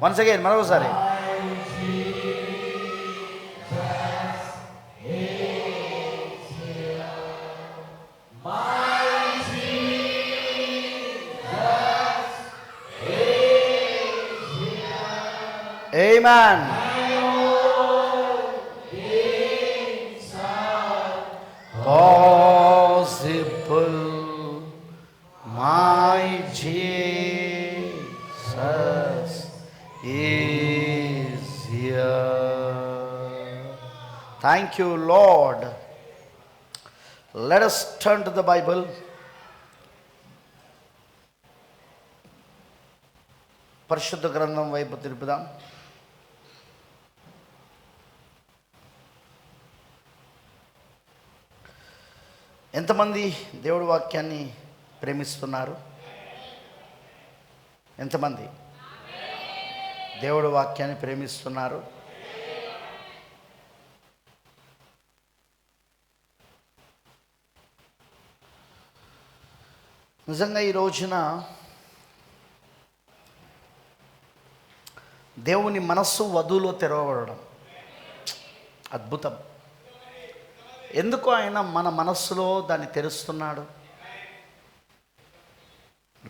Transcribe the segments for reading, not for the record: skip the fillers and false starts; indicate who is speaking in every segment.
Speaker 1: Once again మరొకసారి. Amen. Possible, my Jesus is here. Thank you, Lord. Let us turn to the Bible. పరిశుద్ధ గ్రంథం వైపు తిరుపుదాం. ఎంతమంది దేవుడి వాక్యాన్ని ప్రేమిస్తున్నారు? ఎంతమంది దేవుడి వాక్యాన్ని ప్రేమిస్తున్నారు? నిజంగా ఈ రోజున దేవుని మనస్సు వధువులో తెరవబడడం అద్భుతం. ఎందుకు ఆయన మన మనస్సులో దాన్ని తెరుస్తున్నాడు?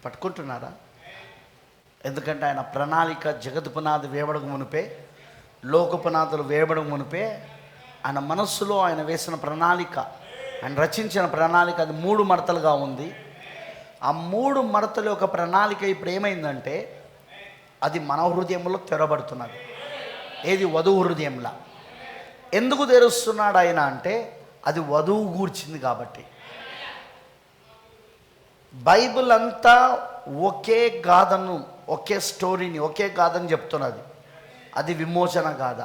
Speaker 1: పట్టుకుంటున్నారా? ఎందుకంటే ఆయన ప్రణాళిక జగత్ పునాది వేయబడక మునిపే, లోక పునాదులు వేయబడక మునిపే ఆయన మనస్సులో ఆయన వేసిన ప్రణాళిక, ఆయన రచించిన ప్రణాళిక అది 3 మడతలుగా ఉంది. ఆ 3 మడతల యొక్క ప్రణాళిక ఇప్పుడు ఏమైందంటే అది మన హృదయంలో తెరబడుతున్నది. ఏది? వధువు హృదయంలా. ఎందుకు తెరుస్తున్నాడు ఆయన అంటే అది వధువు గూర్చింది కాబట్టి. బైబిల్ అంతా ఒకే గాథను, ఒకే స్టోరీని, ఒకే గాథను చెప్తున్నది. అది విమోచన గాథ.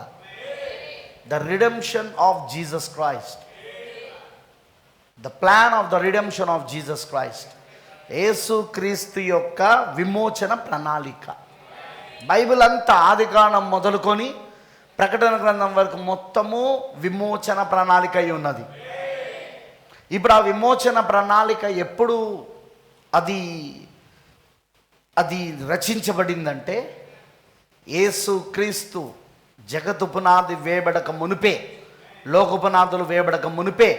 Speaker 1: The redemption of Jesus Christ, the plan of the redemption of Jesus Christ. యేసు క్రీస్తు యొక్క విమోచన ప్రణాళిక. బైబిల్ అంతా ఆదికాండం మొదలుకొని ప్రకటన గ్రంథం వరకు మొత్తము విమోచన ప్రణాళిక అయి ఉన్నది. ఇప్పుడు ఆ విమోచన ప్రణాళిక ఎప్పుడు అది రచించబడిందంటే యేసు క్రీస్తు జగత్తు పునాది వేయబడక మునిపే, లోక పునాదులు వేయబడక మునిపే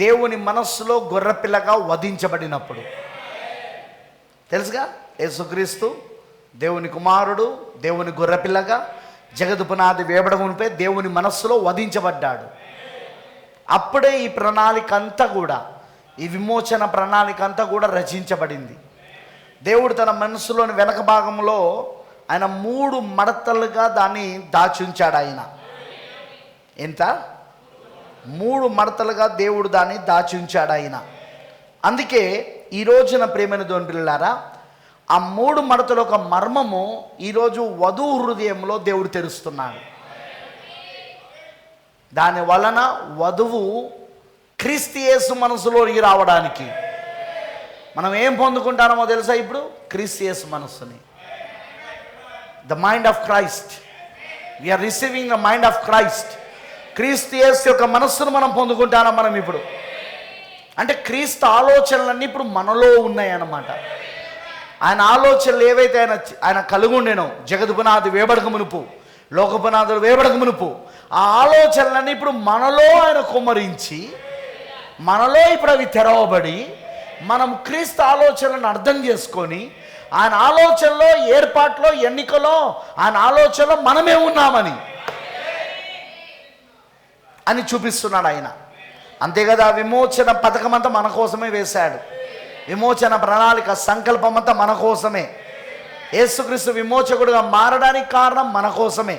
Speaker 1: దేవుని మనస్సులో గొర్రెపిల్లగా వధించబడినప్పుడు. తెలుసుగా, యేసుక్రీస్తు దేవుని కుమారుడు, దేవుని గొర్రెపిల్లగా జగత్ పునాది వేయబడక మునిపే దేవుని మనస్సులో వధించబడ్డాడు. అప్పుడే ఈ ప్రణాళిక అంతా కూడా, ఈ విమోచన ప్రణాళిక అంతా కూడా రచించబడింది. దేవుడు తన మనస్సులోని వెనక భాగంలో ఆయన 3 మడతలుగా దాన్ని దాచి ఉంచాడు. ఆయన ఎంత? 3 మడతలుగా దేవుడు దాన్ని దాచి ఉంచాడు ఆయన. అందుకే ఈ రోజున ప్రేమైన దేవుని పిల్లలారా, ఆ 3 మడతల ఒక మర్మము ఈరోజు వధువు హృదయంలో దేవుడు తెరుస్తున్నాడు. దాని వలన వధువు క్రీస్తు యేసు మనసులోకి రావడానికి మనం ఏం పొందుకుంటామో తెలుసా? ఇప్పుడు క్రీస్తు యేసు మనస్సుని, the mind of Christ. We are receiving the mind of Christ. క్రీస్తు యేసు యొక్క మనస్సును మనం పొందుకుంటాం. మనం ఇప్పుడు అంటే క్రీస్తు ఆలోచనలన్నీ ఇప్పుడు మనలో ఉన్నాయి అన్నమాట. ఆయన ఆలోచనలు ఏవైతే ఆయన కలిగి ఉండేనో జగత్ పునాది వేయబడక మునుపు, లోక పునాదులు వేయబడక మునుపు, ఆ ఆలోచనలన్నీ ఇప్పుడు మనలో ఆయన కుమ్మరించి, మనలో ఇప్పుడు అవి తెరవబడి మనం క్రీస్తు ఆలోచనలను అర్థం చేసుకొని ఆయన ఆలోచనలో, ఏర్పాట్లో, ఎన్నికలో, ఆయన ఆలోచనలో మనమే ఉన్నామని చూపిస్తున్నాడు ఆయన. అంతే కదా, విమోచన పథకం అంతా మన కోసమే వేశాడు. విమోచన ప్రణాళిక, సంకల్పం అంతా మన కోసమే. యేసుక్రీస్తు విమోచకుడుగా మారడానికి కారణం మన కోసమే.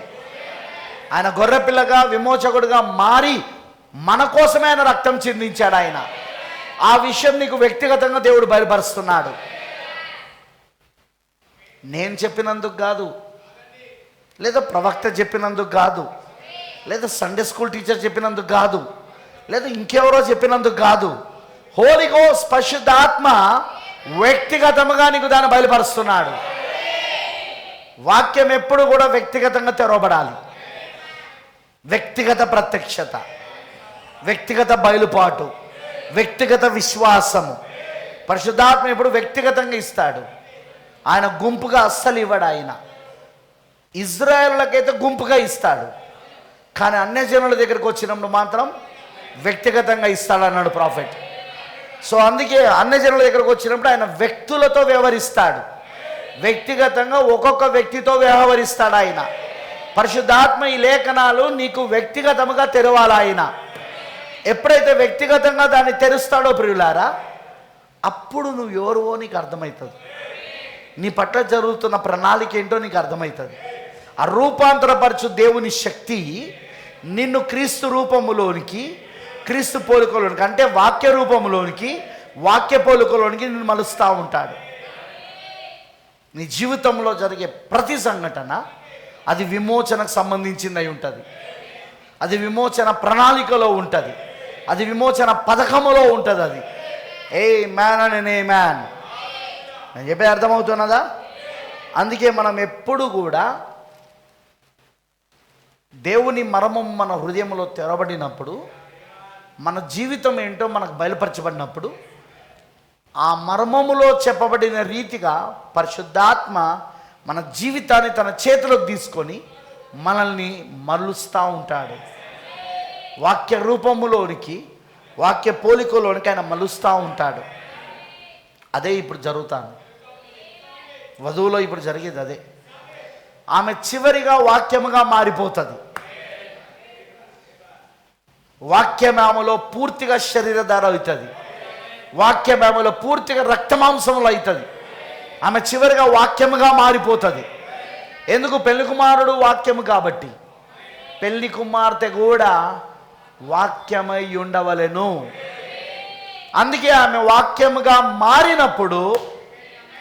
Speaker 1: ఆయన గొర్రెపిల్లగా విమోచకుడుగా మారి మన కోసమే ఆయన రక్తం చిందించాడు ఆయన. ఆ విషయం నీకు వ్యక్తిగతంగా దేవుడు బయలుపరుస్తున్నాడు. నేను చెప్పినందుకు కాదు, లేదా ప్రవక్త చెప్పినందుకు కాదు, లేదా సండే స్కూల్ టీచర్ చెప్పినందుకు కాదు, లేదా ఇంకెవరో చెప్పినందుకు కాదు. హోలీ గోస్ట్ పరిశుద్ధాత్మ వ్యక్తిగతంగా నీకు దాన్ని బయలుపరుస్తున్నాడు. వాక్యం ఎప్పుడు కూడా వ్యక్తిగతంగా తెరవబడాలి. వ్యక్తిగత ప్రత్యక్షత, వ్యక్తిగత బయలుపాటు, వ్యక్తిగత విశ్వాసము పరిశుద్ధాత్మ ఎప్పుడు వ్యక్తిగతంగా ఇస్తాడు. ఆయన గుంపుగా అస్సలు ఇవ్వడు. ఆయన ఇజ్రాయేలులకైతే గుంపుగా ఇస్తాడు, కానీ అన్యజనుల దగ్గరికి వచ్చినప్పుడు మాత్రం వ్యక్తిగతంగా ఇస్తాడన్నాడు ప్రాఫెట్. సో అందుకే అన్యజనుల దగ్గరకు వచ్చినప్పుడు ఆయన వ్యక్తులతో వ్యవహరిస్తాడు, వ్యక్తిగతంగా ఒక్కొక్క వ్యక్తితో వ్యవహరిస్తాడు ఆయన. పరిశుద్ధాత్మ ఈ లేఖనాలు నీకు వ్యక్తిగతముగా తెరవాలి ఆయన. ఎప్పుడైతే వ్యక్తిగతంగా దాన్ని తెరుస్తాడో ప్రియులారా, అప్పుడు నువ్వు ఎవరువో నీకు అర్థమవుతుంది, నీ పట్ల జరుగుతున్న ప్రణాళిక ఏంటో నీకు అర్థమవుతుంది. ఆ రూపాంతరపరచు దేవుని శక్తి నిన్ను క్రీస్తు రూపములోనికి, క్రీస్తు పోలికలోనికి, అంటే వాక్య రూపంలోనికి, వాక్య పోలికలోనికి నిన్ను మలుస్తూ ఉంటాడు. నీ జీవితంలో జరిగే ప్రతి సంఘటన అది విమోచనకు సంబంధించింది అయి ఉంటుంది, అది విమోచన ప్రణాళికలో ఉంటుంది, అది విమోచన పథకములో ఉంటుంది. అది ఏ మ్యాన్ అని ఏ మ్యాన్ నేను చెప్పే అర్థమవుతున్నదా? అందుకే మనం ఎప్పుడు కూడా దేవుని మర్మం మన హృదయంలో తెరబడినప్పుడు, మన జీవితం ఏంటో మనకు బయలుపరచబడినప్పుడు, ఆ మర్మములో చెప్పబడిన రీతిగా పరిశుద్ధాత్మ మన జీవితాన్ని తన చేతిలోకి తీసుకొని మనల్ని మరలుస్తూ ఉంటాడు. వాక్య రూపములోనికి, వాక్య పోలికలోనికి ఆయన మలుస్తూ ఉంటాడు. అదే ఇప్పుడు జరుగుతాను, వధువులో ఇప్పుడు జరిగేది అదే. ఆమె చివరిగా వాక్యముగా మారిపోతుంది. వాక్యం ఆమెలో పూర్తిగా శరీరధార అవుతుంది, వాక్యం ఆమెలో పూర్తిగా రక్తమాంసములు అవుతుంది. ఆమె చివరిగా వాక్యముగా మారిపోతుంది. ఎందుకు? పెళ్లి కుమారుడు వాక్యము కాబట్టి, పెళ్లి కుమార్తె కూడా వాక్యమై ఉండవలెను. అందుకే ఆమె వాక్యముగా మారినప్పుడు,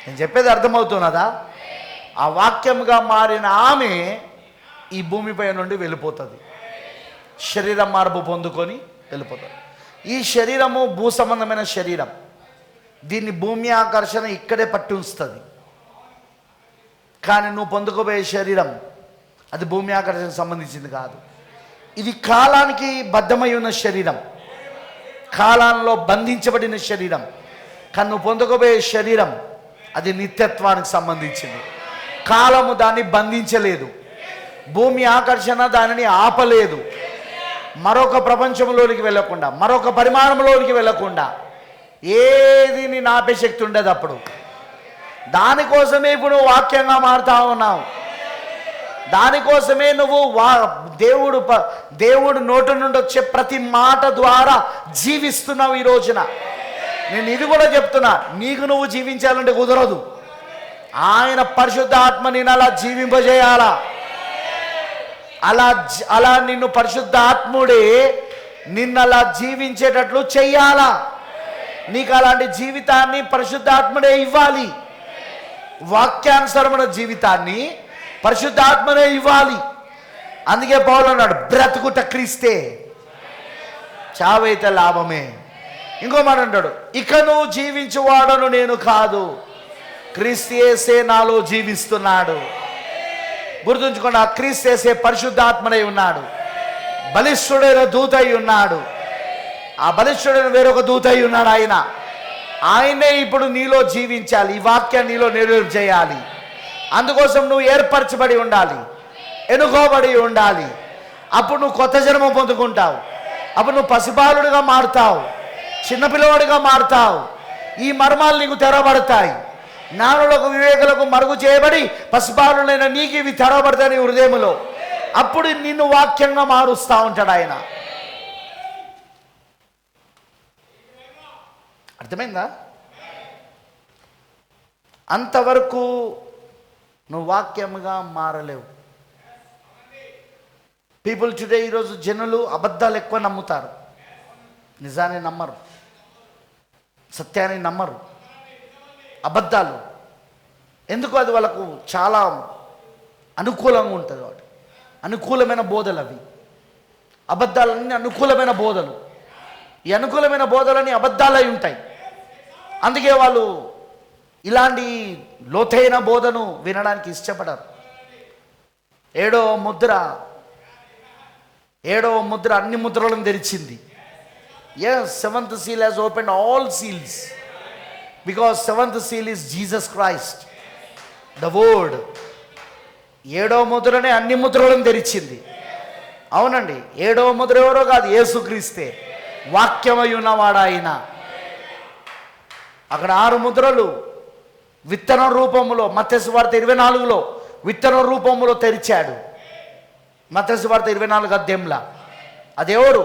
Speaker 1: నేను చెప్పేది అర్థమవుతున్నదా? ఆ వాక్యముగా మారిన ఆమె ఈ భూమిపై నుండి వెళ్ళిపోతుంది, శరీరం మార్పు పొందుకొని వెళ్ళిపోతుంది. ఈ శరీరము భూ సంబంధమైన శరీరం, దీన్ని భూమి ఆకర్షణ ఇక్కడే పట్టి ఉంచుతుంది. కానీ నువ్వు పొందుకోబోయే శరీరం అది భూమి ఆకర్షణకు సంబంధించింది కాదు. ఇది కాలానికి బద్ధమై ఉన్న శరీరం, కాలంలో బంధించబడిన శరీరం. కానీ నువ్వు పొందుకోబోయే శరీరం అది నిత్యత్వానికి సంబంధించింది. కాలము దాన్ని బంధించలేదు, భూమి ఆకర్షణ దానిని ఆపలేదు. మరొక ప్రపంచంలోనికి వెళ్ళకుండా, మరొక పరిమాణంలోనికి వెళ్ళకుండా ఏది నీ ఆపే శక్తి ఉండదు. అప్పుడు దానికోసమే ఇప్పుడు నువ్వు వాక్యంగా మారుతా ఉన్నావు. దానికోసమే నువ్వు దేవుడు నోటి నుండి వచ్చే ప్రతి మాట ద్వారా జీవిస్తున్నావు ఈ రోజున. నేను ఇది కూడా చెప్తున్నా, నీకు నువ్వు జీవించాలంటే కుదరదు. ఆయన పరిశుద్ధాత్మ నిన్ను అలా జీవింపజేయాలా. అలా నిన్ను పరిశుద్ధాత్ముడే నిన్నలా జీవించేటట్లు చెయ్యాలా. నీకు అలాంటి జీవితాన్ని పరిశుద్ధాత్ముడే ఇవ్వాలి. వాక్యానుసరమైన జీవితాన్ని పరిశుద్ధాత్మనే ఇవ్వాలి. అందుకే పౌలు అన్నాడు, బ్రతుకుట క్రీస్తే, చావైతే లాభమే. ఇంకో మాట అంటాడు, ఇక నువ్వు జీవించువాడను నేను కాదు, క్రీస్తు యేసే నాలో జీవిస్తున్నాడు. గుర్తుంచుకోండి, ఆ క్రీస్తు యేసే పరిశుద్ధాత్మనై ఉన్నాడు, బలిష్ఠుడైన దూత అయి ఉన్నాడు. ఆ బలిష్ఠుడైన వేరొక దూత అయి ఉన్నాడు. ఆయనే ఇప్పుడు నీలో జీవించాలి, ఈ వాక్యాన్ని నీలో నెరవేర్పు చేయాలి. అందుకోసం నువ్వు ఏర్పరచబడి ఉండాలి, ఎన్నుకోబడి ఉండాలి. అప్పుడు నువ్వు కొత్త జన్మ పొందుకుంటావు. అప్పుడు నువ్వు పసిబాలుడిగా మారుతావు, చిన్నపిల్లవాడిగా మారుతావు. ఈ మర్మాలు నీకు తెరవబడతాయి. జ్ఞానులకు వివేకులకు మరుగు చేయబడి పసిబాలుడైన నీకు ఇవి తెరవబడతాయి నీ హృదయములో. అప్పుడు నిన్ను వాక్యంగా మారుస్తూ ఉంటాడు ఆయన. అర్థమైందా? అంతవరకు నువ్వు వాక్యముగా మారలేవు. పీపుల్ టుడే, ఈరోజు జనులు అబద్ధాలు ఎక్కువ నమ్ముతారు, నిజాన్ని నమ్మరు, సత్యాన్ని నమ్మరు. అబద్ధాలు ఎందుకు? అది వాళ్ళకు చాలా అనుకూలంగా ఉంటుంది. వాటి అనుకూలమైన బోధలు అవి. అబద్ధాలన్నీ అనుకూలమైన బోధలు. ఈ అనుకూలమైన బోధలన్నీ అబద్ధాలై ఉంటాయి. అందుకే వాళ్ళు ఇలాంటి లోతైన బోధను వినడానికి ఇష్టపడరు. ఏడవ ముద్ర అన్ని ముద్రలను తెరిచింది. Yes, seventh seal has opened all seals, because seventh seal is Jesus Christ, the word. ఏడవ ముద్రనే అన్ని ముద్రలను తెరిచింది. అవునండి, ఏడవ ముద్ర ఎవరో కాదు, యేసుక్రీస్తే, వాక్యమై ఉన్నవాడు ఆయన. అక్కడ 6 ముద్రలు విత్తన రూపములో, మత్తయి సువార్త 24లో విత్తన రూపములో తెరిచాడు. మత్తయి సువార్త 24 అధ్యాయంలో అదెవరు?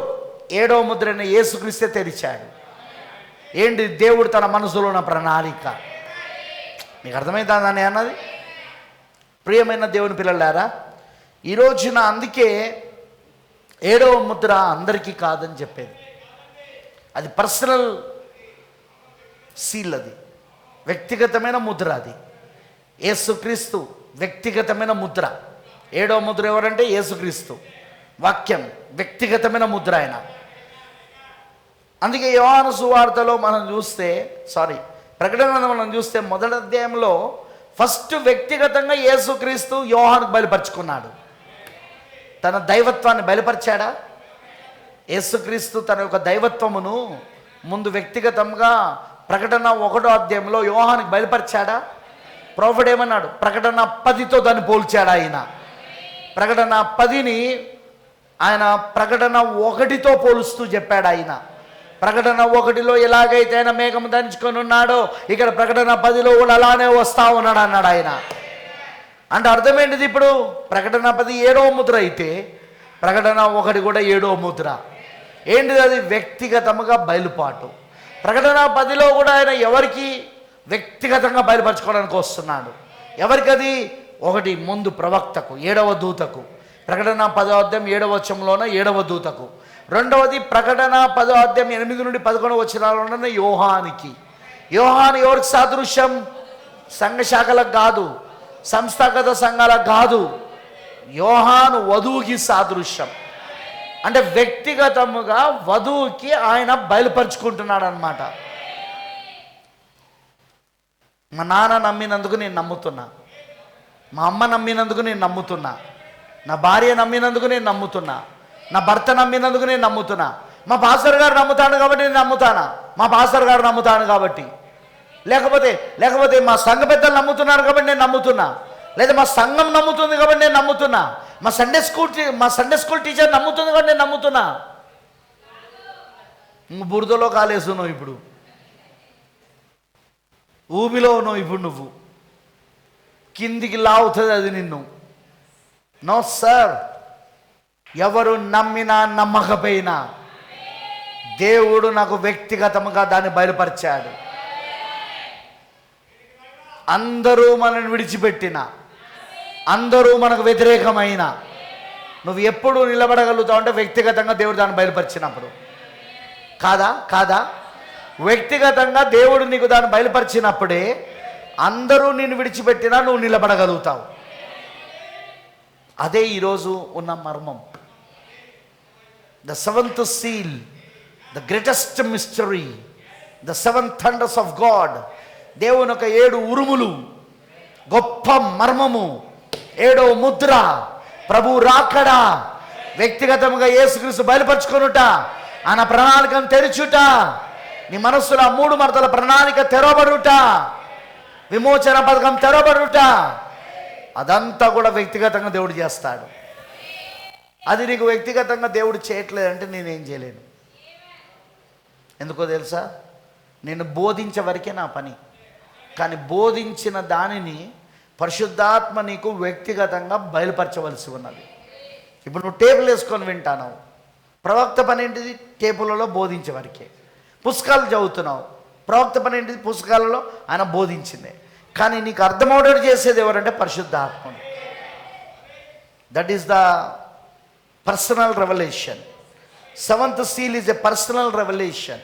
Speaker 1: ఏడవ ముద్రని యేసుక్రీస్తే తెరిచాడు. ఏంటి? దేవుడు తన మనసులో ఉన్న ప్రణాళిక. మీకు అర్థమవుతుందని అన్నది? ప్రియమైన దేవుని పిల్లలారా, ఈ రోజున అందుకే ఏడవ ముద్ర అందరికీ కాదని చెప్పేది. అది పర్సనల్ సీల్, అది వ్యక్తిగతమైన ముద్ర. అది యేసుక్రీస్తు వ్యక్తిగతమైన ముద్ర. ఏడవ ముద్ర ఎవరంటే యేసుక్రీస్తు, వాక్యం వ్యక్తిగతమైన ముద్ర ఆయన. అందుకే యోహాను సువార్తలో మనం చూస్తే, ప్రకటన మనం చూస్తే మొదటి అధ్యాయంలో ఫస్ట్ వ్యక్తిగతంగా యేసుక్రీస్తు యోహానుకు బయలుపరుచుకున్నాడు. తన దైవత్వాన్ని బయలుపరిచాడా? యేసుక్రీస్తు తన యొక్క దైవత్వమును ముందు వ్యక్తిగతంగా ప్రకటన 1వ అధ్యాయంలో యోహానుకు బయలుపరిచాడా? ప్రొఫెట్ ఏమన్నాడు? ప్రకటన 10తో దాన్ని పోల్చాడు ఆయన. ప్రకటన 10ని ఆయన ప్రకటన 1తో పోలుస్తూ చెప్పాడు ఆయన. ప్రకటన 1లో ఎలాగైతే ఆయన మేఘం ధరించుకొని ఉన్నాడో, ఇక్కడ ప్రకటన 10లో కూడా అలానే వస్తా ఉన్నాడు అన్నాడు ఆయన. అంటే అర్థమేంటిది? ఇప్పుడు ప్రకటన 10 7వ ముద్ర అయితే ప్రకటన 1 కూడా 7వ ముద్ర. ఏంటిది? అది వ్యక్తిగతముగా బయలుపాటు. ప్రకటన 10లో కూడా ఆయన ఎవరికి వ్యక్తిగతంగా బయలుపరచుకోవడానికి వస్తున్నాడు. ఎవరికి అది? 1 ముందు ప్రవక్తకు, 7వ దూతకు. ప్రకటన 10వ అధ్యాయం 7వ వచనంలోన 7వ దూతకు. రెండవది ప్రకటన 10వ అధ్యాయం 8 నుండి 11 వచనాలలో యోహానికి. యోహాను ఎవరికి సాదృశ్యం? సంఘ శాఖలకు కాదు, సంస్థాగత సంఘాలకు కాదు. యోహాను వధువుకి సాదృశ్యం. అంటే వ్యక్తిగతముగా వధువుకి ఆయన బయలుపరుచుకుంటున్నాడు అన్నమాట. మా నాన్న నమ్మినందుకు నేను నమ్ముతున్నా, మా అమ్మ నమ్మినందుకు నేను నమ్ముతున్నా, నా భార్య నమ్మినందుకు నేను నమ్ముతున్నా, నా భర్త నమ్మినందుకు నేను నమ్ముతున్నా. మా పాస్టర్ గారు నమ్ముతాను కాబట్టి నేను నమ్ముతానా? మా పాస్టర్ గారు నమ్ముతాను కాబట్టి. లేకపోతే మా సంఘ పెద్దలు నమ్ముతున్నారు కాబట్టి నేను నమ్ముతున్నా, లేదా మా సంఘం నమ్ముతుంది కాబట్టి నేను నమ్ముతున్నా, మా సండే స్కూల్ టీచర్ నమ్ముతుంది కాబట్టి నేను నమ్ముతున్నా. బురదలో కాలేస్తున్నావు, ఇప్పుడు ఊబిలో ఉన్నావు, ఇప్పుడు నువ్వు కిందికి లావుతుంది అది నిన్ను. నో సార్, ఎవరు నమ్మినా నమ్మకపోయినా దేవుడు నాకు వ్యక్తిగతంగా దాన్ని బయలుపరిచాడు. అందరూ మనల్ని విడిచిపెట్టిన, అందరూ మనకు వ్యతిరేకమైన, నువ్వు ఎప్పుడు నిలబడగలుగుతావు అంటే వ్యక్తిగతంగా దేవుడు దాన్ని బయలుపరిచినప్పుడు. కాదా? వ్యక్తిగతంగా దేవుడు నీకు దాన్ని బయలుపరిచినప్పుడే అందరూ నిన్ను విడిచిపెట్టినా నువ్వు నిలబడగలుగుతావు. అదే ఈరోజు ఉన్న మర్మం. The 7th seal, the greatest mystery, the 7 thunders of God. దేవుని యొక్క 7 ఉరుములు, గొప్ప మర్మము, 7వ ముద్ర, ప్రభు రాకడ, వ్యక్తిగతంగా యేసుక్రీస్తు బయలుపరుచుకొనుట, ఆయన ప్రణాళికను తెరుచుట, నీ మనస్సులో 3 మడతల ప్రణాళిక తెరవబడుట, విమోచన పథకం తెరవబడుట, అదంతా కూడా వ్యక్తిగతంగా దేవుడు చేస్తాడు. అది నీకు వ్యక్తిగతంగా దేవుడు చేయట్లేదంటే నేనేం చేయలేను. ఎందుకో తెలుసా? నేను బోధించే వరకే నా పని. కానీ బోధించిన దానిని పరిశుద్ధాత్మ నీకు వ్యక్తిగతంగా బయలుపరచవలసి ఉన్నది. ఇప్పుడు నువ్వు టేబుల్ వేసుకొని వింటాను, ప్రవక్త పని ఏంటిది? టేబుల్లో బోధించే వరకే. పుస్తకాలు చదువుతున్నావు, ప్రవక్త పని ఏంటిది? పుస్తకాలలో ఆయన బోధించిందే. కానీ నీకు అర్థమవుటట్టు చేసేది ఎవరంటే పరిశుద్ధాత్మ. That is the personal revolution. 7th seal is a personal revelation.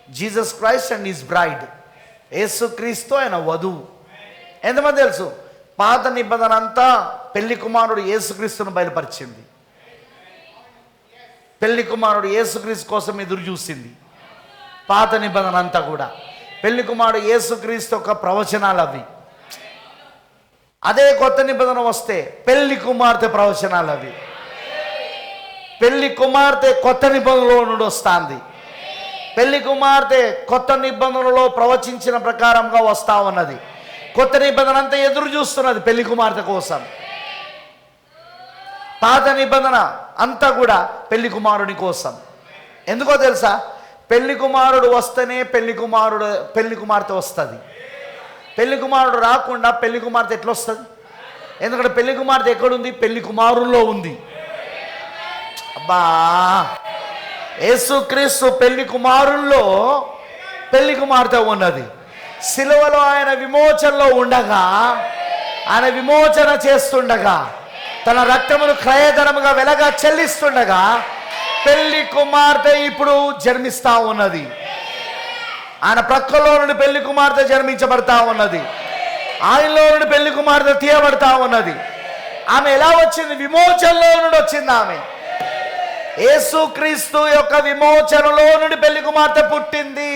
Speaker 1: Jesus Christ and his bride. యేసుక్రీస్తు ఆయన వధువు. ఎంతమంది తెలుసు? పాత నిబంధన అంతా పెళ్లి కుమారుడు యేసుక్రీస్తును బయలుపరిచింది. పెళ్లి కుమారుడు యేసుక్రీస్తు కోసం ఎదురు చూసింది. పాత నిబంధన అంతా కూడా పెళ్లి కుమారుడు యేసుక్రీస్తు యొక్క ప్రవచనాలు అవి. అదే కొత్త నిబంధన వస్తే పెళ్లి కుమార్తె ప్రవచనాలు అవి. పెళ్లి కుమార్తె కొత్త నిబంధనలో నుండి వస్తుంది. పెళ్లి కుమార్తె కొత్త నిబంధనలో ప్రవచించిన ప్రకారంగా వస్తా ఉన్నది. కొత్త నిబంధన అంతా ఎదురు చూస్తున్నది పెళ్లి కుమార్తె కోసం. పాత నిబంధన అంతా కూడా పెళ్లి కుమారుని కోసం. ఎందుకో తెలుసా? పెళ్లి కుమారుడు వస్తేనే పెళ్లి కుమార్తె వస్తుంది. పెళ్లి కుమారుడు రాకుండా పెళ్లి కుమార్తె ఎట్లా వస్తుంది? ఎందుకంటే పెళ్లి కుమార్తె ఎక్కడుంది? పెళ్లి కుమారుల్లో ఉంది. అబ్బా, యేసుక్రీస్తు పెళ్లి కుమారుల్లో పెళ్లి కుమార్తె ఉన్నది. సిలువలో ఆయన విమోచనలో ఉండగా, ఆయన విమోచన చేస్తుండగా, తన రక్తమును క్రయధనముగా వెలగా చెల్లిస్తుండగా పెళ్లి కుమార్తె ఇప్పుడు జన్మిస్తా ఉన్నది. ఆయన ప్రక్కలో నుండి పెళ్లి కుమార్తె జన్మించబడతా ఉన్నది. ఆయనలో నుండి పెళ్లి కుమార్తె తీయబడతా ఉన్నది. ఆమె ఎలా వచ్చింది? విమోచనలో నుండి వచ్చింది ఆమె. యేసుక్రీస్తు యొక్క విమోచనలో నుండి పెళ్లి కుమార్తె పుట్టింది.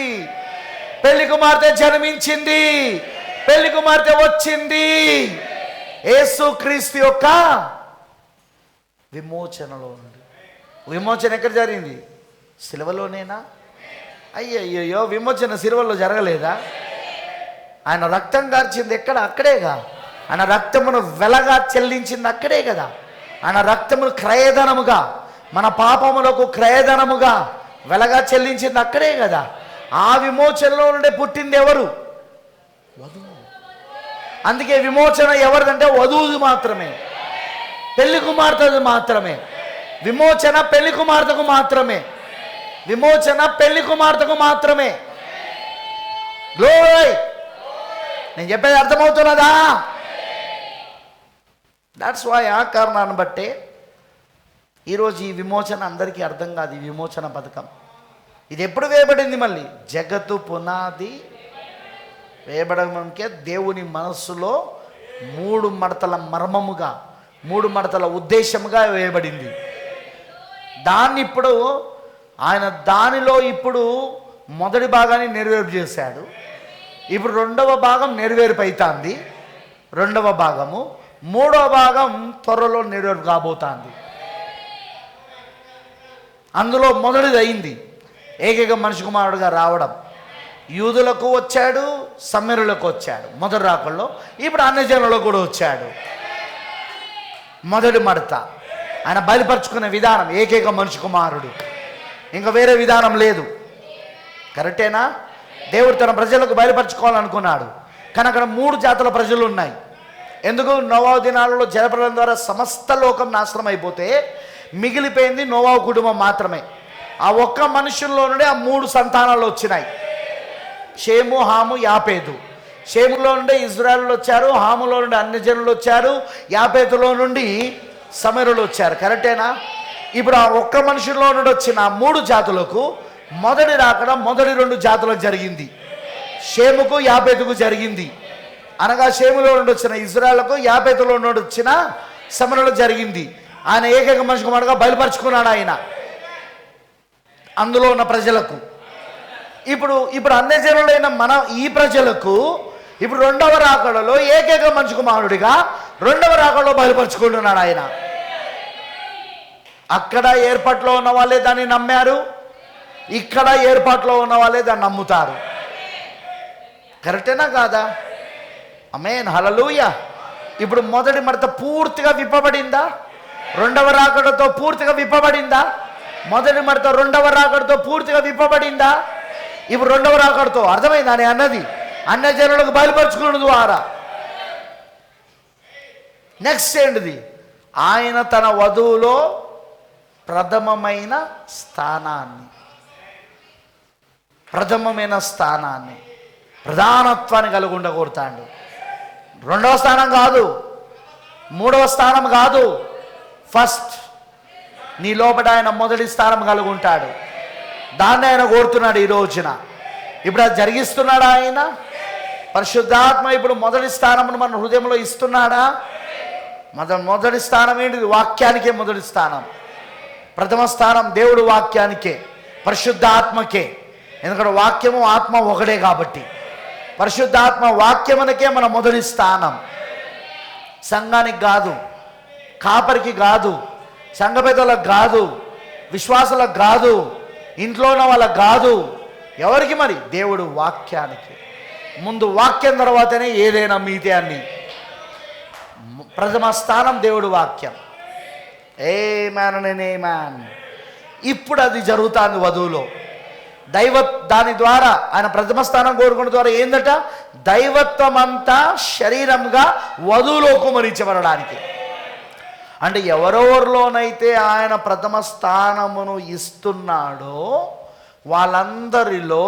Speaker 1: పెళ్లి కుమార్తె జన్మించింది. పెళ్లి కుమార్తె వచ్చింది. యేసుక్రీస్తు యొక్క విమోచనలో నుండి. విమోచన ఎక్కడ జరిగింది? సిలువలోనేనా? అయ్యయ్యో, విమోచన సిలువలో జరగలేదా? ఆయన రక్తం కార్చింది ఎక్కడ? అక్కడేగా. ఆయన రక్తమును వెలగా చెల్లించింది అక్కడే కదా. ఆయన రక్తమును క్రయధనముగా, మన పాపములకు క్రయధనముగా వెలగా చెల్లించింది అక్కడే కదా. ఆ విమోచనలో నుండి పుట్టింది ఎవరు? వధువు. అందుకే విమోచన ఎవరిదంటే వధువుది మాత్రమే, పెళ్లి కుమార్తెది మాత్రమే. విమోచన పెళ్లి కుమార్తెకు మాత్రమే. విమోచన పెళ్లి కుమార్తెకు మాత్రమే. గ్లోరీ! నేను చెప్పేది అర్థమవుతున్నదా? దట్స్ వై ఆ కారణాన్ని బట్టే ఈరోజు ఈ విమోచన అందరికీ అర్థం కాదు. ఈ విమోచన పథకం ఇది ఎప్పుడు వేయబడింది? మళ్ళీ జగత్తు పునాది వేయబడకే దేవుని మనస్సులో 3 మడతల మర్మముగా, 3 మడతల ఉద్దేశముగా వేయబడింది. దాన్ని ఇప్పుడు ఆయన దానిలో ఇప్పుడు మొదటి భాగాన్ని నెరవేర్పు చేశాడు. ఇప్పుడు 2వ భాగం నెరవేర్పైతుంది. 2వ భాగము, 3వ భాగం త్వరలో నెరవేర్పు కాబోతుంది. అందులో మొదటిది అయింది ఏకైక మనిషి కుమారుడుగా రావడం. యూదులకు వచ్చాడు, సమ్మెరులకు వచ్చాడు మొదటి రాకల్లో. ఇప్పుడు అన్యజనులకు కూడా వచ్చాడు. మొదటి మడత ఆయన బయలుపరుచుకునే విధానం ఏకైక మనిషి కుమారుడు. ఇంకా వేరే విధానం లేదు. కరెక్టేనా? దేవుడు తన ప్రజలకు బయలుపరచుకోవాలనుకున్నాడు. కానీ అక్కడ 3 జాతుల ప్రజలు ఉన్నాయి. ఎందుకు? నోవాహు దినాలలో జలప్రలయం ద్వారా సమస్త లోకం నాశనం అయిపోతే మిగిలిపోయింది నోవాహు కుటుంబం మాత్రమే. ఆ ఒక్క మనుషుల్లో నుండి ఆ 3 సంతానాలు వచ్చినాయి. షేము, హాము, యాపేతు. షేములో నుండి ఇజ్రాయేలు వచ్చారు, హాములో నుండి అన్యజనులు వచ్చారు, యాపేతులో నుండి సమరులు వచ్చారు. కరెక్టేనా? ఇప్పుడు ఆ ఒక్క మనుషుల్లో నుండి వచ్చిన 3 జాతులకు మొదటి రాకడ మొదటి 2 జాతులకు జరిగింది. షేముకు, యాపేతుకు జరిగింది. అనగా షేములో నుండి వచ్చిన ఇజ్రాయేలుకు, యాపేతులో నుండి వచ్చిన సమరులకు జరిగింది. ఆయన ఏకైక మనిషి కుమారుడుగా బయలుపరుచుకున్నాడు ఆయన అందులో ఉన్న ప్రజలకు. ఇప్పుడు అన్యజనులైన మన ఈ ప్రజలకు ఇప్పుడు 2వ రాకడలో ఏకైక మనిషి కుమారుడిగా 2వ రాకడలో బయలుపరుచుకుంటున్నాడు ఆయన. అక్కడ ఏర్పాట్లో ఉన్న వాళ్ళే దాన్ని నమ్మారు, ఇక్కడ ఏర్పాట్లో ఉన్న వాళ్ళే దాన్ని నమ్ముతారు. కరెక్టేనా కాదా? ఆమేన్, హల్లెలూయా. ఇప్పుడు మొదటి మడత పూర్తిగా విప్పబడిందా? 2వ రాకడతో పూర్తిగా విప్పబడిందా? మొదటి మడత 2వ రాకడతో పూర్తిగా విప్పబడిందా? ఇప్పుడు 2వ రాకడతో అర్థమైందా అని అన్నది అన్యజనులకు బయలుపరుచుకున్న ద్వారా. నెక్స్ట్ ఏంటిది? ఆయన తన వధువులో ప్రథమమైన స్థానాన్ని ప్రధానత్వాన్ని కలిగి ఉండగోరుతాడు. 2వ స్థానం కాదు, 3వ స్థానం కాదు, ఫస్ట్. నీ లోపల ఆయన మొదటి స్థానం కలిగి ఉంటాడు. దాన్ని ఆయన కోరుతున్నాడు ఈ రోజున. ఇప్పుడు అది జరిగిస్తున్నాడా ఆయన? పరిశుద్ధాత్మ ఇప్పుడు మొదటి స్థానమును మన హృదయంలో ఇస్తున్నాడా? మొదటి స్థానం ఏంటిది? వాక్యానికే మొదటి స్థానం. ప్రథమ స్థానం దేవుడు వాక్యానికే, పరిశుద్ధాత్మకే. ఎందుకంటే వాక్యము ఆత్మ ఒకటే కాబట్టి పరిశుద్ధాత్మ వాక్యమునకే మన మొదటి స్థానం. సంఘానికి కాదు, కాపరికి కాదు, సంఘ పెద్దలకు కాదు, విశ్వాసులకు కాదు, ఇంట్లో ఉన్న వాళ్ళకు కాదు. ఎవరికి మరి? దేవుడు వాక్యానికి. ముందు వాక్యం తర్వాతనే ఏదైనా మిగతా అన్ని. ప్రథమ స్థానం దేవుడు వాక్యం. ఆమేన్ అండ్ ఆమేన్. ఇప్పుడు అది జరుగుతుంది వధువులో. దాని ద్వారా ఆయన ప్రథమ స్థానం కోరుకున్న ద్వారా ఏందట, దైవత్వం అంతా శరీరంగా వధువులో కుమరించబడడానికి. అంటే ఎవరెవరిలోనైతే ఆయన ప్రథమ స్థానమును ఇస్తున్నాడో వాళ్ళందరిలో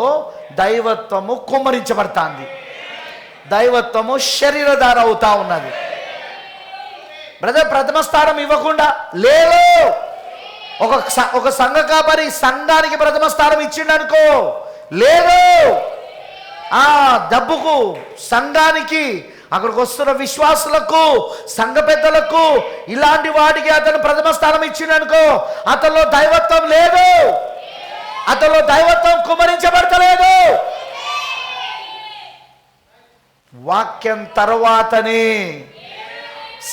Speaker 1: దైవత్వము కుమ్మరించబడుతుంది, దైవత్వము శరీరధార అవుతా ఉన్నది. బ్రదర్, ప్రథమ స్థానం ఇవ్వకుండా లేదు. ఒక సంఘ కాపరి సంఘానికి ప్రథమ స్థానం ఇచ్చిండనుకో, లేదు. డబ్బుకు, సంఘానికి, అక్కడికి వస్తున్న విశ్వాసులకు, సంఘ పెద్దలకు, ఇలాంటి వాటికి అతను ప్రథమ స్థానం ఇచ్చిండనుకో, అతనిలో దైవత్వం లేదు, అతనిలో దైవత్వం కుమరించబడతలేదు. వాక్యం తర్వాతనే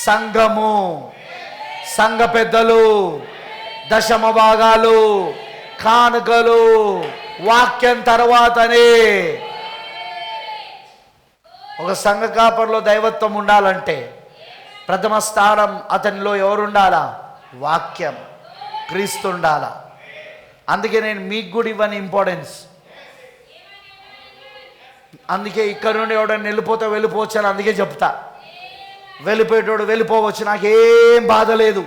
Speaker 1: సంఘము, సంఘ పెద్దలు, దశమ భాగాలు, కానుకలు, వాక్యం తర్వాతనే. ఒక సంఘ కాపరిలో దైవత్వం ఉండాలంటే ప్రథమ స్థానం అతనిలో ఎవరుండాలా? వాక్యం, క్రీస్తు ఉండాలా. అందుకే నేను మీకు కూడా ఇవ్వని ఇంపార్టెన్స్. అందుకే ఇక్కడ నుండి ఎవడన్నా వెళ్ళిపోవచ్చు అని అందుకే చెప్తా. వెళ్ళిపోయేటోడు వెళ్ళిపోవచ్చు, నాకేం బాధ లేదు.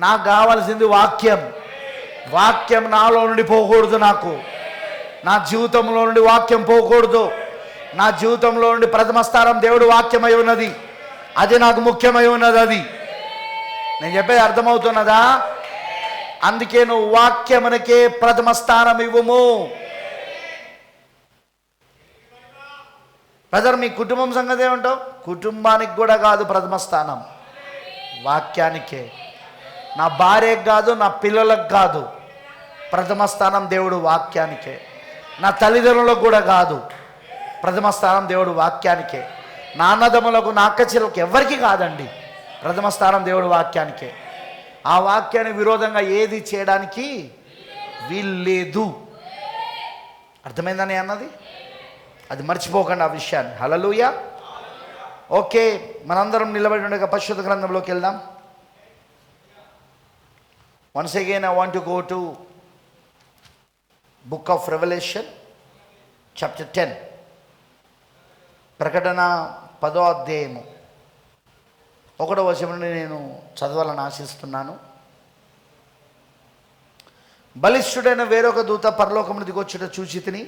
Speaker 1: నాకు కావాల్సింది వాక్యం. వాక్యం నాలో నుండి పోకూడదు. నా జీవితంలో నుండి వాక్యం పోకూడదు. నా జీవితంలో నుండి ప్రథమ స్థానం దేవుడు వాక్యమై ఉన్నది. అది నాకు ముఖ్యమై ఉన్నది. అది నేను చెప్పేది అర్థమవుతున్నదా? అందుకే నువ్వు వాక్యమునకే ప్రథమ స్థానం ఇవ్వము. బ్రదర్, మీ కుటుంబం సంగతి ఏమంటావు? కుటుంబానికి కూడా కాదు ప్రథమ స్థానం, వాక్యానికే. నా భార్యకు కాదు, నా పిల్లలకు కాదు, ప్రథమ స్థానం దేవుడు వాక్యానికే. నా తల్లిదండ్రులకు కూడా కాదు, ప్రథమ స్థానం దేవుడు వాక్యానికే. నా అన్నదమ్ములకు, నా అక్క చెల్లెలకు ఎవరికి కాదండి, ప్రథమ స్థానం దేవుడు వాక్యానికే. ఆ వాక్యానికి విరోధంగా ఏది చేయడానికి వీల్లేదు. అర్థమైందని అన్నది? అది మర్చిపోకండి ఆ విషయాన్ని. హల్లెలూయా. ఓకే, మనందరం నిలబడి ఉండగా పరిశుద్ధ గ్రంథంలోకి వెళ్దాం. Once again I want to go to book of Revelation chapter 10. ప్రకటన 10వ అధ్యాయము 1వ వచనం నుండి నేను చదవాలని ఆశిస్తున్నాను. బలిష్ఠుడైన వేరొక దూత పరలోకమును దిగొచ్చుట చూచితిని.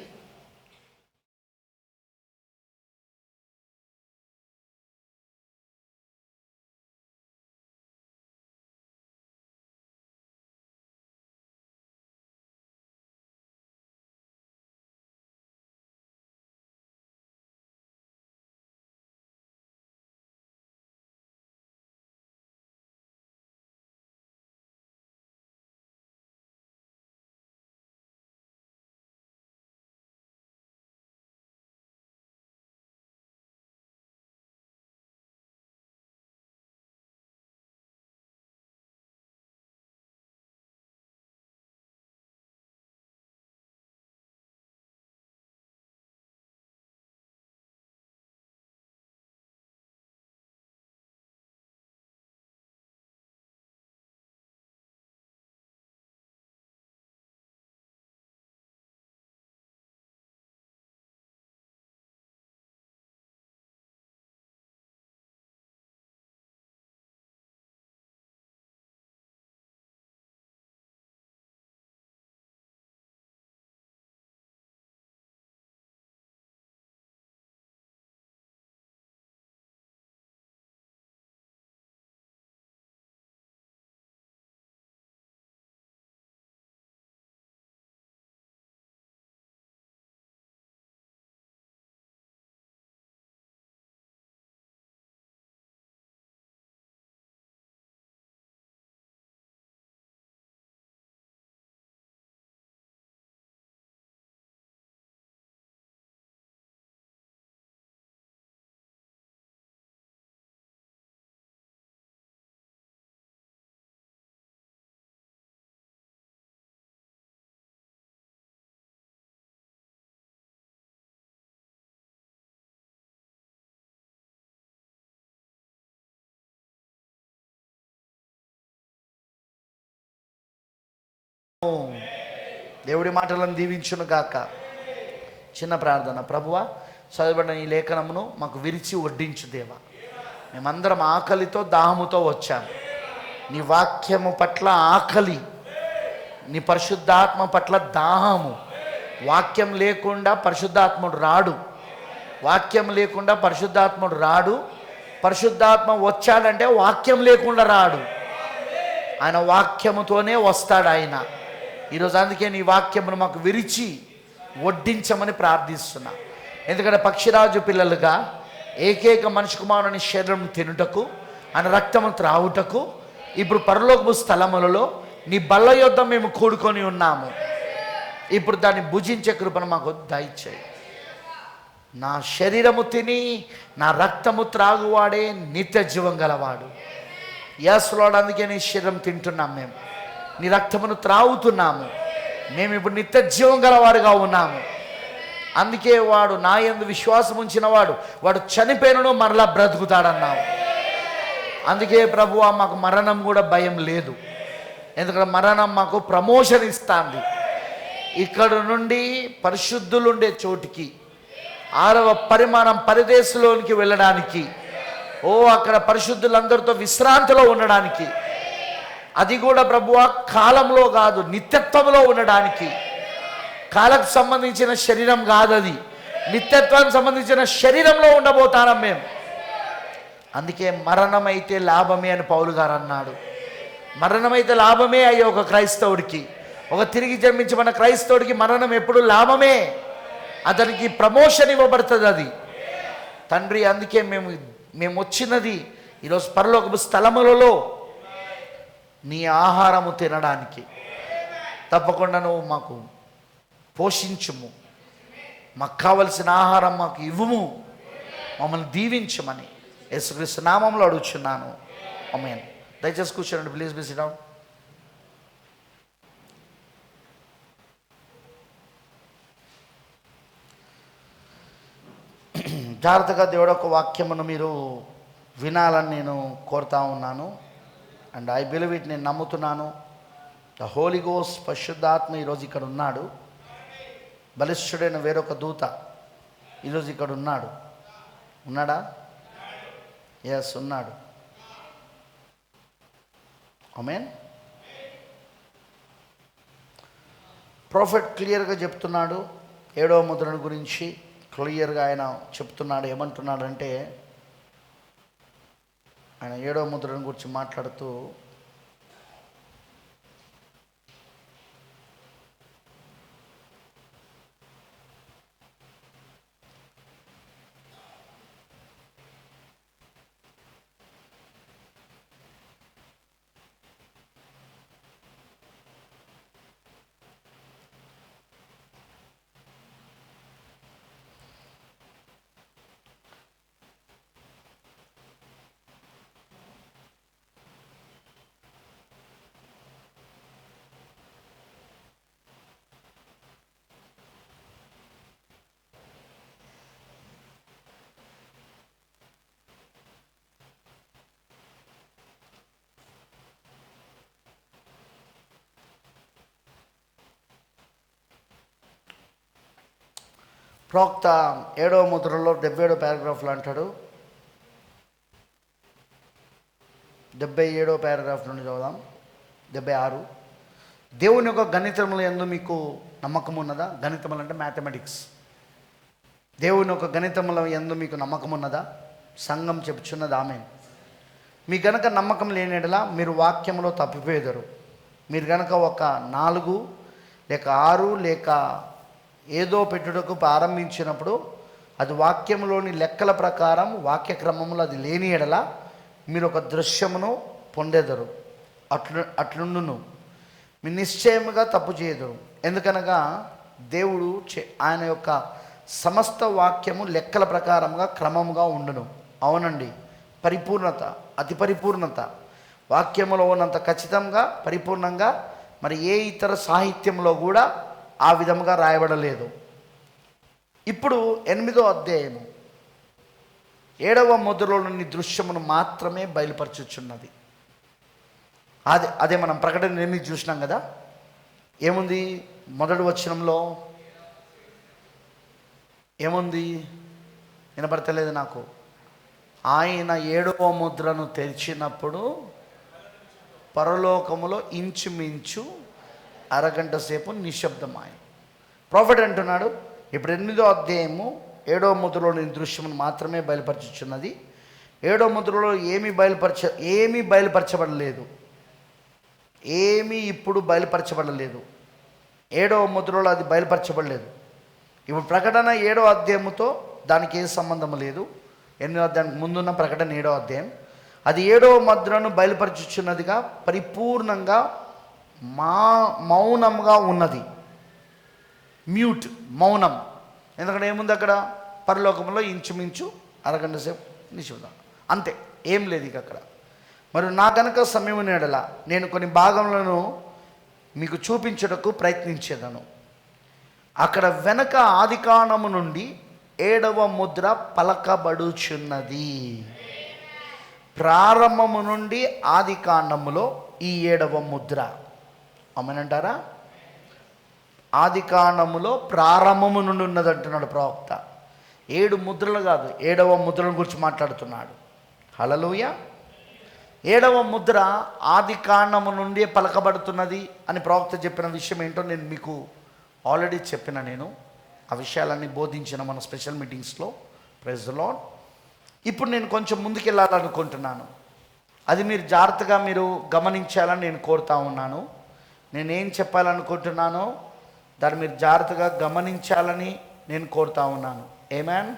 Speaker 1: దేవుడి మాటలను దీవించును గాక. చిన్న ప్రార్థన. ప్రభువా, చదవబడిన ఈ లేఖనమును మాకు విరిచి వడ్డించు దేవా. మేమందరం ఆకలితో దాహముతో వచ్చాము. నీ వాక్యము పట్ల ఆకలి, నీ పరిశుద్ధాత్మ పట్ల దాహము. వాక్యం లేకుండా పరిశుద్ధాత్ముడు రాడు. వాక్యం లేకుండా పరిశుద్ధాత్ముడు రాడు. పరిశుద్ధాత్మ వచ్చాడంటే వాక్యం లేకుండా రాడు. ఆయన వాక్యముతోనే వస్తాడు ఆయన. ఈరోజు అందుకే నీ వాక్యమును మాకు విరిచి వడ్డించమని ప్రార్థిస్తున్నా. ఎందుకంటే పక్షిరాజు పిల్లలుగా ఏకైక మనిషి కుమారుని శరీరం తినుటకు, ఆయన రక్తము త్రావుటకు ఇప్పుడు పరలోకపు స్థలములలో నీ బల్ల యొద్ద మేము కూడుకొని ఉన్నాము. ఇప్పుడు దాన్ని భుజించే కృపను మాకు దయచేయి. నా శరీరము తిని నా రక్తము త్రాగువాడే నిత్య జీవం గలవాడు. యాసులాడు, అందుకే నీ శరీరం తింటున్నాం, మేము నీ రక్తమును త్రాగుతున్నాము. మేము ఇప్పుడు నిత్య జీవం గలవారుగా ఉన్నాము. అందుకే వాడు నా యందు విశ్వాసం ఉంచిన వాడు చనిపోయినను మరలా బ్రతుకుతాడన్నావు. అందుకే ప్రభువా, మాకు మరణం కూడా భయం లేదు. ఎందుకంటే మరణం మాకు ప్రమోషన్ ఇస్తుంది. ఇక్కడ నుండి పరిశుద్ధులుండే చోటికి 6వ పరిమాణం పరదేశంలోనికి వెళ్ళడానికి, అక్కడ పరిశుద్ధులందరితో విశ్రాంతిలో ఉండడానికి, అది కూడా ప్రభువా కాలంలో కాదు, నిత్యత్వంలో ఉండడానికి. కాలకు సంబంధించిన శరీరం కాదు అది, నిత్యత్వానికి సంబంధించిన శరీరంలో ఉండబోతాం మేము. అందుకే మరణమైతే లాభమే అని పౌలు గారు అన్నాడు. మరణమైతే లాభమే అయ్యే ఒక క్రైస్తవుడికి, ఒక తిరిగి జన్మించబడిన క్రైస్తవుడికి మరణం ఎప్పుడు లాభమే. అతనికి ప్రమోషన్ ఇవ్వబడుతుంది అది. తండ్రి, అందుకే మేము వచ్చినది ఈరోజు పరలోకపు స్థలములలో నీ ఆహారము తినడానికి. తప్పకుండా నువ్వు మాకు పోషించుము, మాకు కావలసిన ఆహారం మాకు ఇవ్వుము, మమ్మల్ని దీవించమని యేసుక్రీస్తు నామంలో అడుగుచున్నాను. ఆమేన్. దయచేసి కూర్చోండి, ప్లీజ్ బి సిట్ డౌన్. జాగ్రత్తగా దేవుడు ఒక వాక్యమును మీరు వినాలని నేను కోరుతా ఉన్నాను. అండ్ ఐ బిలీవ్ ఇట్, నేను నమ్ముతున్నాను. ద హోలీ గోస్ట్, పరిశుద్ధాత్మ ఈరోజు ఇక్కడ ఉన్నాడు. బలిష్ఠుడైన వేరొక దూత ఈరోజు ఇక్కడ ఉన్నాడు. ఉన్నాడా? ఎస్, ఉన్నాడు. ఆమేన్. ప్రొఫెట్ క్లియర్గా చెప్తున్నాడు 7వ ముద్రను గురించి. క్లియర్గా ఆయన చెప్తున్నాడు. ఏమంటున్నాడంటే, ఆయన 7వ ముద్రను గురించి మాట్లాడుతూ, ప్రవక్త 7వ ముద్రలో 77వ పారాగ్రాఫ్లో అంటాడు. 77వ పారాగ్రాఫ్ నుండి చదువుదాం. 76. దేవుని యొక్క గణితముల యందు మీకు నమ్మకం ఉన్నదా? గణితములు అంటే మ్యాథమెటిక్స్. దేవుని యొక్క గణితముల యందు మీకు నమ్మకం ఉన్నదా? సంఘం చెప్పుచున్నది ఆమేన్. మీ గనక నమ్మకం లేనియెడల మీరు వాక్యంలో తప్పిపోయేదరు. మీరు గనక ఒక 4 లేక 6 లేక ఏదో పెట్టుటకు ప్రారంభించినప్పుడు అది వాక్యంలోని లెక్కల ప్రకారం వాక్యక్రమంలో అది లేని ఎడల మీరు ఒక దృశ్యమును పొందేదరు. అట్లుండును. మీరు నిశ్చయముగా తప్పు చేయదురు. ఎందుకనగా దేవుడు ఆయన యొక్క సమస్త వాక్యము లెక్కల ప్రకారంగా క్రమముగా ఉండును. అవునండి, పరిపూర్ణత, అతి పరిపూర్ణత వాక్యములో ఉన్నంత ఖచ్చితంగా పరిపూర్ణంగా మరి ఏ ఇతర సాహిత్యంలో కూడా ఆ విధముగా రాయబడలేదు. ఇప్పుడు 8వ అధ్యాయము 7వ ముద్రలోని దృశ్యమును మాత్రమే బయలుపరచుచున్నది. అదే మనం ప్రకటన 8 చూసినాం కదా. ఏముంది? మొదటి వచనంలో ఏముంది? వినపడతలేదు నాకు. ఆయన 7వ ముద్రను తెరిచినప్పుడు పరలోకములో ఇంచుమించు అరగంట సేపు నిశ్శబ్దమాయ. ప్రాఫెట్ అంటున్నాడు, ఇప్పుడు 8వ అధ్యాయము 7వ ముద్రలోని దృశ్యమును మాత్రమే బయలుపరచుచున్నది. 7వ ముద్రలో ఏమీ బయలుపరచబడలేదు. ఏమీ ఇప్పుడు బయలుపరచబడలేదు. 7వ ముద్రలో అది బయలుపరచబడలేదు. ఇప్పుడు ప్రకటన 7వ అధ్యాయముతో దానికి ఏ సంబంధం లేదు. 8వ అధ్యాయానికి ముందున్న ప్రకటన 7వ అధ్యాయం. అది 7వ ముద్రను బయలుపరచుచున్నదిగా పరిపూర్ణంగా మౌనంగా ఉన్నది. మ్యూట్, మౌనం. ఎందుకంటే ఏముంది అక్కడ? పరలోకంలో ఇంచుమించు అరగంట సేపు నిశ్శబ్దం, అంతే, ఏం లేదు ఇక అక్కడ. మరి నా కనుక సమయం నేడల నేను కొన్ని భాగములను మీకు చూపించుటకు ప్రయత్నించేదను. అక్కడ వెనక ఆదికాండము నుండి 7వ ముద్ర పలకబడుచున్నది. ప్రారంభము నుండి ఆదికాండములో ఈ 7వ ముద్ర. అమ్మనంటారా? ఆదికాండములో ప్రారంభము నుండి ఉన్నది అంటున్నాడు ప్రవక్త. 7 ముద్రలు కాదు, 7వ ముద్రను గురించి మాట్లాడుతున్నాడు. హల్లెలూయా. 7వ ముద్ర ఆదికాండము నుండి పలకబడుతున్నది అని ప్రవక్త చెప్పిన విషయం ఏంటో నేను మీకు ఆల్రెడీ చెప్పిన. నేను ఆ విషయాలన్నీ బోధించిన మన స్పెషల్ మీటింగ్స్లో. Praise the Lord. ఇప్పుడు నేను కొంచెం ముందుకెళ్ళాలనుకుంటున్నాను. అది మీరు జాగ్రత్తగా మీరు గమనించాలని నేను కోరుతా ఉన్నాను. నేనేం చెప్పాలనుకుంటున్నానో దాన్ని మీరు జాగ్రత్తగా గమనించాలని నేను కోరుతా ఉన్నాను. ఆమేన్.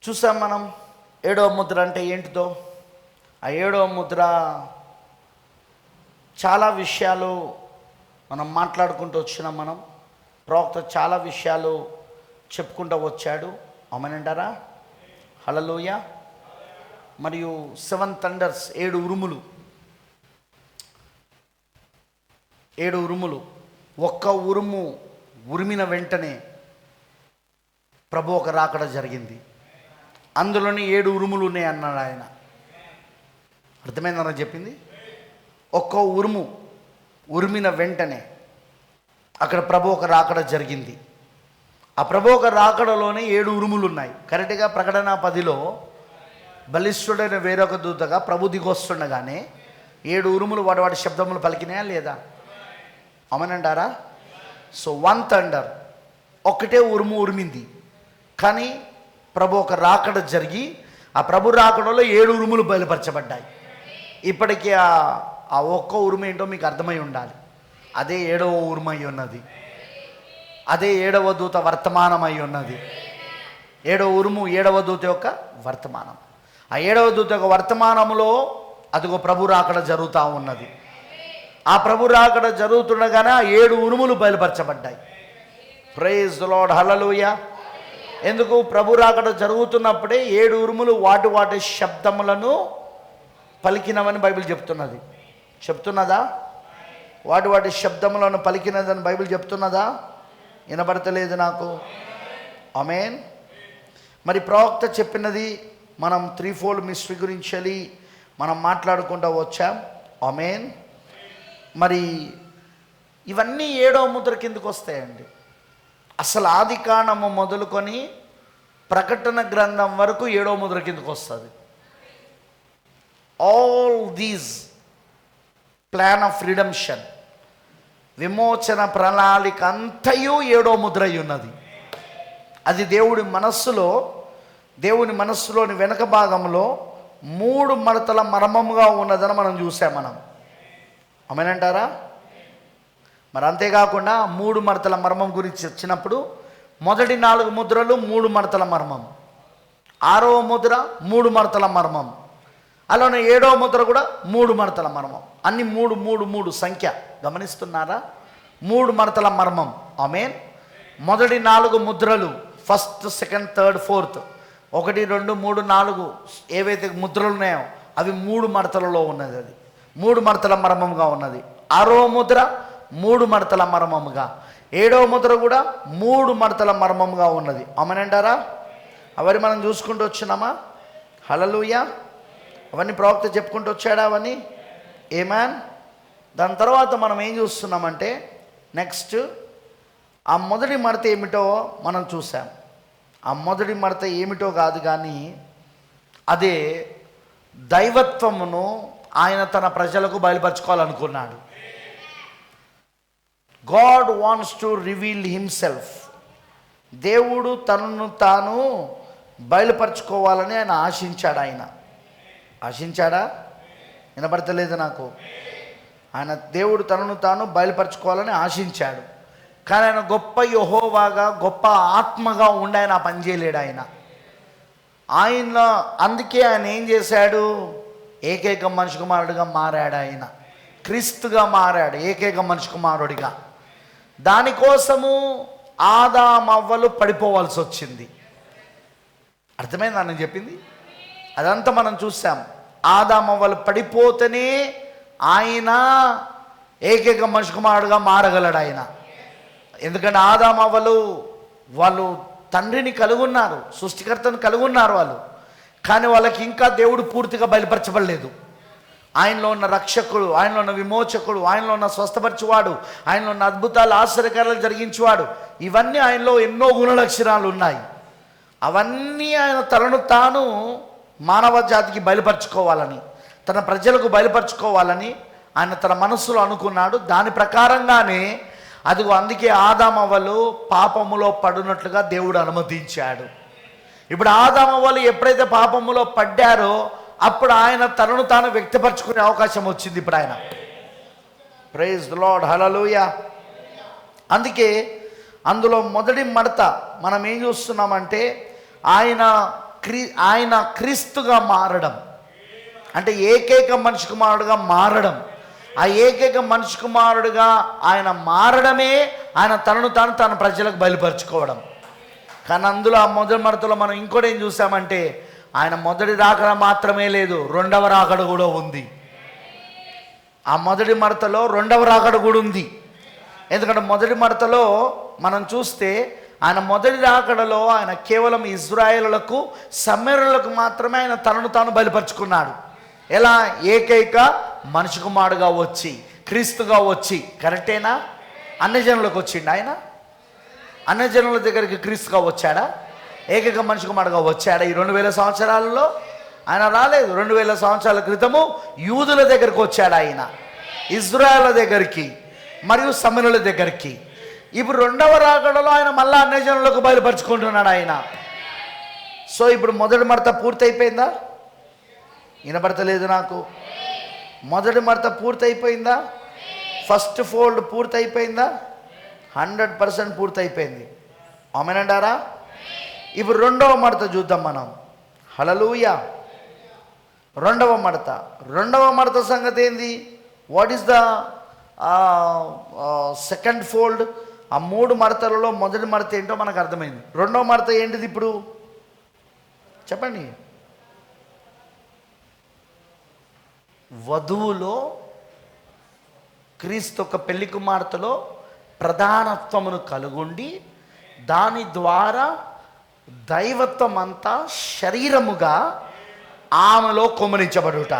Speaker 1: చూసాం మనం 7వ ముద్ర అంటే ఏంటిదో. ఆ 7వ ముద్ర చాలా విషయాలు మనం మాట్లాడుకుంటూ వచ్చినాం. మనం ప్రవక్త చాలా విషయాలు చెప్పుకుంటూ వచ్చాడు. అమనంటారా? హల్లెలూయా. మరియు 7 థండర్స్, 7 ఉరుములు. 7 ఉరుములు. ఒక్క ఉరుము ఉరిమిన వెంటనే ప్రభు ఒక రాకడ జరిగింది. అందులోని 7 ఉరుములు ఉన్నాయి అన్నాడు ఆయన. అర్థమైందని చెప్పింది. ఒక్క ఉరుము ఉరిమిన వెంటనే అక్కడ ప్రభు ఒక రాకడ జరిగింది. ఆ ప్రభు ఒక రాకడలోనే 7 ఉరుములు ఉన్నాయి. కరెక్ట్గా ప్రకటన 10లో బలిష్ఠుడైన వేరొక దూతగా ప్రభు దిగొస్తుండగానే 7 ఉరుములు వాటి శబ్దములు పలికినాయా లేదా? అమనంటారా? సో 1 థండర్, ఒకటే ఉరుము ఉరిమింది. కానీ ప్రభు ఒక రాకడ జరిగి ఆ ప్రభు రాకడలో 7 ఉరుములు బయలుపరచబడ్డాయి. ఇప్పటికీ ఆ ఒక్క ఉరుము ఏంటో మీకు అర్థమై ఉండాలి. అదే 7వ ఉరుము అయి ఉన్నది. అదే 7వ దూత వర్తమానం అయి ఉన్నది. 7వ ఉరుము 7వ దూత యొక్క వర్తమానం. ఆ 7వ దూత యొక్క వర్తమానంలో అదిగో ప్రభు రాకడ జరుగుతూ ఉన్నది. ఆ ప్రభు రాకడ జరుగుతుండగానే ఆ 7 ఉరుములు బయలుపరచబడ్డాయి. Praise the Lord. హల్లెలూయా. ఎందుకు? ప్రభు రాకడ జరుగుతున్నప్పుడే 7 ఉరుములు వాటి శబ్దములను పలికినవని బైబిల్ చెప్తున్నది. చెప్తున్నదా? వాటి శబ్దములను పలికినదని బైబిల్ చెప్తున్నదా? వినబడతలేదు నాకు. ఆమేన్. మరి ప్రవక్త చెప్పినది మనం 3-fold మిస్టరీ గురించి మనం మాట్లాడుకుంటూ వచ్చాం. ఆమేన్. మరి ఇవన్నీ 7వ ముద్ర కిందకు వస్తాయండి. అసలు ఆదికాండము మొదలుకొని ప్రకటన గ్రంథం వరకు 7వ ముద్ర కిందకు వస్తుంది. All these plan of redemption, విమోచన ప్రణాళిక అంతయు 7వ ముద్ర అయి ఉన్నది. అది దేవుని మనస్సులోని వెనక భాగంలో 3 మడతల మర్మముగా ఉన్నదని మనం చూసాం. మనం అమేనంటారా? మరి అంతేకాకుండా 3 మడతల మర్మం గురించి వచ్చినప్పుడు మొదటి 4 ముద్రలు 3 మడతల మర్మం, 6వ ముద్ర 3 మడతల మర్మం, అలానే 7వ ముద్ర కూడా 3 మడతల మర్మం. అన్ని 3 సంఖ్య గమనిస్తున్నారా? 3 మడతల మర్మం. ఆమేన్. మొదటి 4 ముద్రలు, ఫస్ట్, సెకండ్, థర్డ్, ఫోర్త్, 1, 2, 3, 4 ఏవైతే ముద్రలు ఉన్నాయో అవి 3 మడతలలో ఉన్నది. అది 3 మడతల మర్మముగా ఉన్నది. 6వ ముద్ర 3 మడతల మర్మముగా, ఏడవ ముద్ర కూడా 3 మడతల మర్మముగా ఉన్నది. ఆమేనంటారా? అవన్నీ మనం చూసుకుంటూ వచ్చినామా? హల్లెలూయా. అవన్నీ ప్రవక్త చెప్పుకుంటూ వచ్చాడా అవన్నీ? ఆమేన్. దాని తర్వాత మనం ఏం చూస్తున్నామంటే నెక్స్ట్ ఆ మొదటి మడత ఏమిటో మనం చూసాం. ఆ మొదటి మడత ఏమిటో కాదు కానీ అదే దైవత్వమును ఆయన తన ప్రజలకు బయలుపరచుకోవాలనుకున్నాడు. God wants to reveal himself. దేవుడు తనను తాను బయలుపరచుకోవాలని ఆయన ఆశించాడు. ఆశించాడా? వినపడతలేదు నాకు. దేవుడు తనను తాను బయలుపరచుకోవాలని ఆశించాడు. కానీ ఆయన గొప్ప యెహోవాగా గొప్ప ఆత్మగా ఉండి ఆయన పని చేయలేడు. ఆయన అందుకే ఆయన ఏం చేశాడు? ఏకైక మనిషి కుమారుడిగా మారాడు. ఆయన క్రీస్తుగా మారాడు, ఏకైక మనిషి కుమారుడిగా. దానికోసము ఆదామవ్వలు పడిపోవాల్సి వచ్చింది. అర్థమైందా నేను చెప్పింది? అదంతా మనం చూసాం. ఆదామవ్వలు పడిపోతేనే ఆయన ఏకైక మనిషి కుమారుడుగా మారగలడు ఆయన. ఎందుకంటే ఆదామవ్వలు వాళ్ళు తండ్రిని కలుగున్నారు, సృష్టికర్తను కలుగున్నారు వాళ్ళు. కానీ వాళ్ళకి ఇంకా దేవుడు పూర్తిగా బయలుపరచబడలేదు. ఆయనలో ఉన్న రక్షకుడు, ఆయనలో ఉన్న విమోచకుడు, ఆయనలో ఉన్న స్వస్థపరచువాడు, ఆయనలో ఉన్న అద్భుతాలు ఆశ్చర్యకార్యాలు జరిగించేవాడు, ఇవన్నీ ఆయనలో ఎన్నో గుణలక్షణాలు ఉన్నాయి. అవన్నీ ఆయన తనను తాను మానవ జాతికి బయలుపరచుకోవాలని, తన ప్రజలకు బయలుపరచుకోవాలని ఆయన తన మనస్సులో అనుకున్నాడు. దాని ప్రకారంగానే అదిగో అందుకే ఆదామవ్వలు పాపములో పడినట్లుగా దేవుడు అనుమతించాడు. ఇప్పుడు ఆదామవ్వలు ఎప్పుడైతే పాపములో పడ్డారో అప్పుడు ఆయన తనను తాను వ్యక్తపరచుకునే అవకాశం వచ్చింది. ఇప్పుడు ఆయన ప్రైజ్ ది లార్డ్, హల్లెలూయా. అందుకే అందులో మొదటి మడత మనం ఏం చూస్తున్నామంటే ఆయన క్రీస్తుగా మారడం, అంటే ఏకైక మనిషి కుమారుడుగా మారడం. ఆ ఏకైక మనిషి కుమారుడుగా ఆయన మారడమే ఆయన తనను తాను తన ప్రజలకు బయలుపరచుకోవడం. కానీ అందులో ఆ మొదటి మడతలో మనం ఇంకోటి ఏం చూసామంటే ఆయన మొదటి రాకడ మాత్రమే లేదు, రెండవ రాకడ కూడా ఉంది. ఆ మొదటి మడతలో రెండవ రాకడ కూడా ఉంది. ఎందుకంటే మొదటి మడతలో మనం చూస్తే ఆయన మొదటి రాకడలో ఆయన కేవలం ఇశ్రాయేలులకు సమరయులకు మాత్రమే ఆయన తనను తాను బయలుపరుచుకున్నాడు. ఎలా? ఏకైక మనిషి కుమారుడుగా వచ్చి, క్రీస్తుగా వచ్చి. కరెక్టేనా? అన్యజనులకు వచ్చిండు ఆయన. అన్యజనుల దగ్గరికి క్రీస్తుగా వచ్చాడా? ఏకైక మనిషి కుమారుడుగా వచ్చాడా? ఈ 2000 సంవత్సరాలలో ఆయన రాలేదు. 2000 సంవత్సరాల క్రితము యూదుల దగ్గరికి వచ్చాడు ఆయన, ఇజ్రాయేల్ దగ్గరికి మరియు సమరయుల దగ్గరికి. ఇప్పుడు రెండవ రాకడలో ఆయన మళ్ళా అన్యజనులకు బయలుపరుచుకుంటున్నాడు ఆయన. సో ఇప్పుడు మొదటి మడత పూర్తయిపోయిందా? వినపడతలేదు నాకు. మొదటి మడత పూర్తయిపోయిందా? First fold పూర్తయిపోయిందా? 100% పూర్తయిపోయింది. ఆమేనంటారా? ఇప్పుడు రెండవ మడత చూద్దాం మనం. హల్లెలూయా. రెండవ మడత సంగతి ఏంది? What is the second fold? ఆ 3 మడతలలో మొదటి మడత ఏంటో మనకు అర్థమైంది. రెండవ మడత ఏంటిది ఇప్పుడు చెప్పండి. వధువులో క్రీస్తు ఒక పెళ్లి కుమార్తెలో ప్రధానత్వమును కలుగుండి దాని ద్వారా దైవత్వం అంతా శరీరముగా ఆమెలో కుమ్మరించబడుట.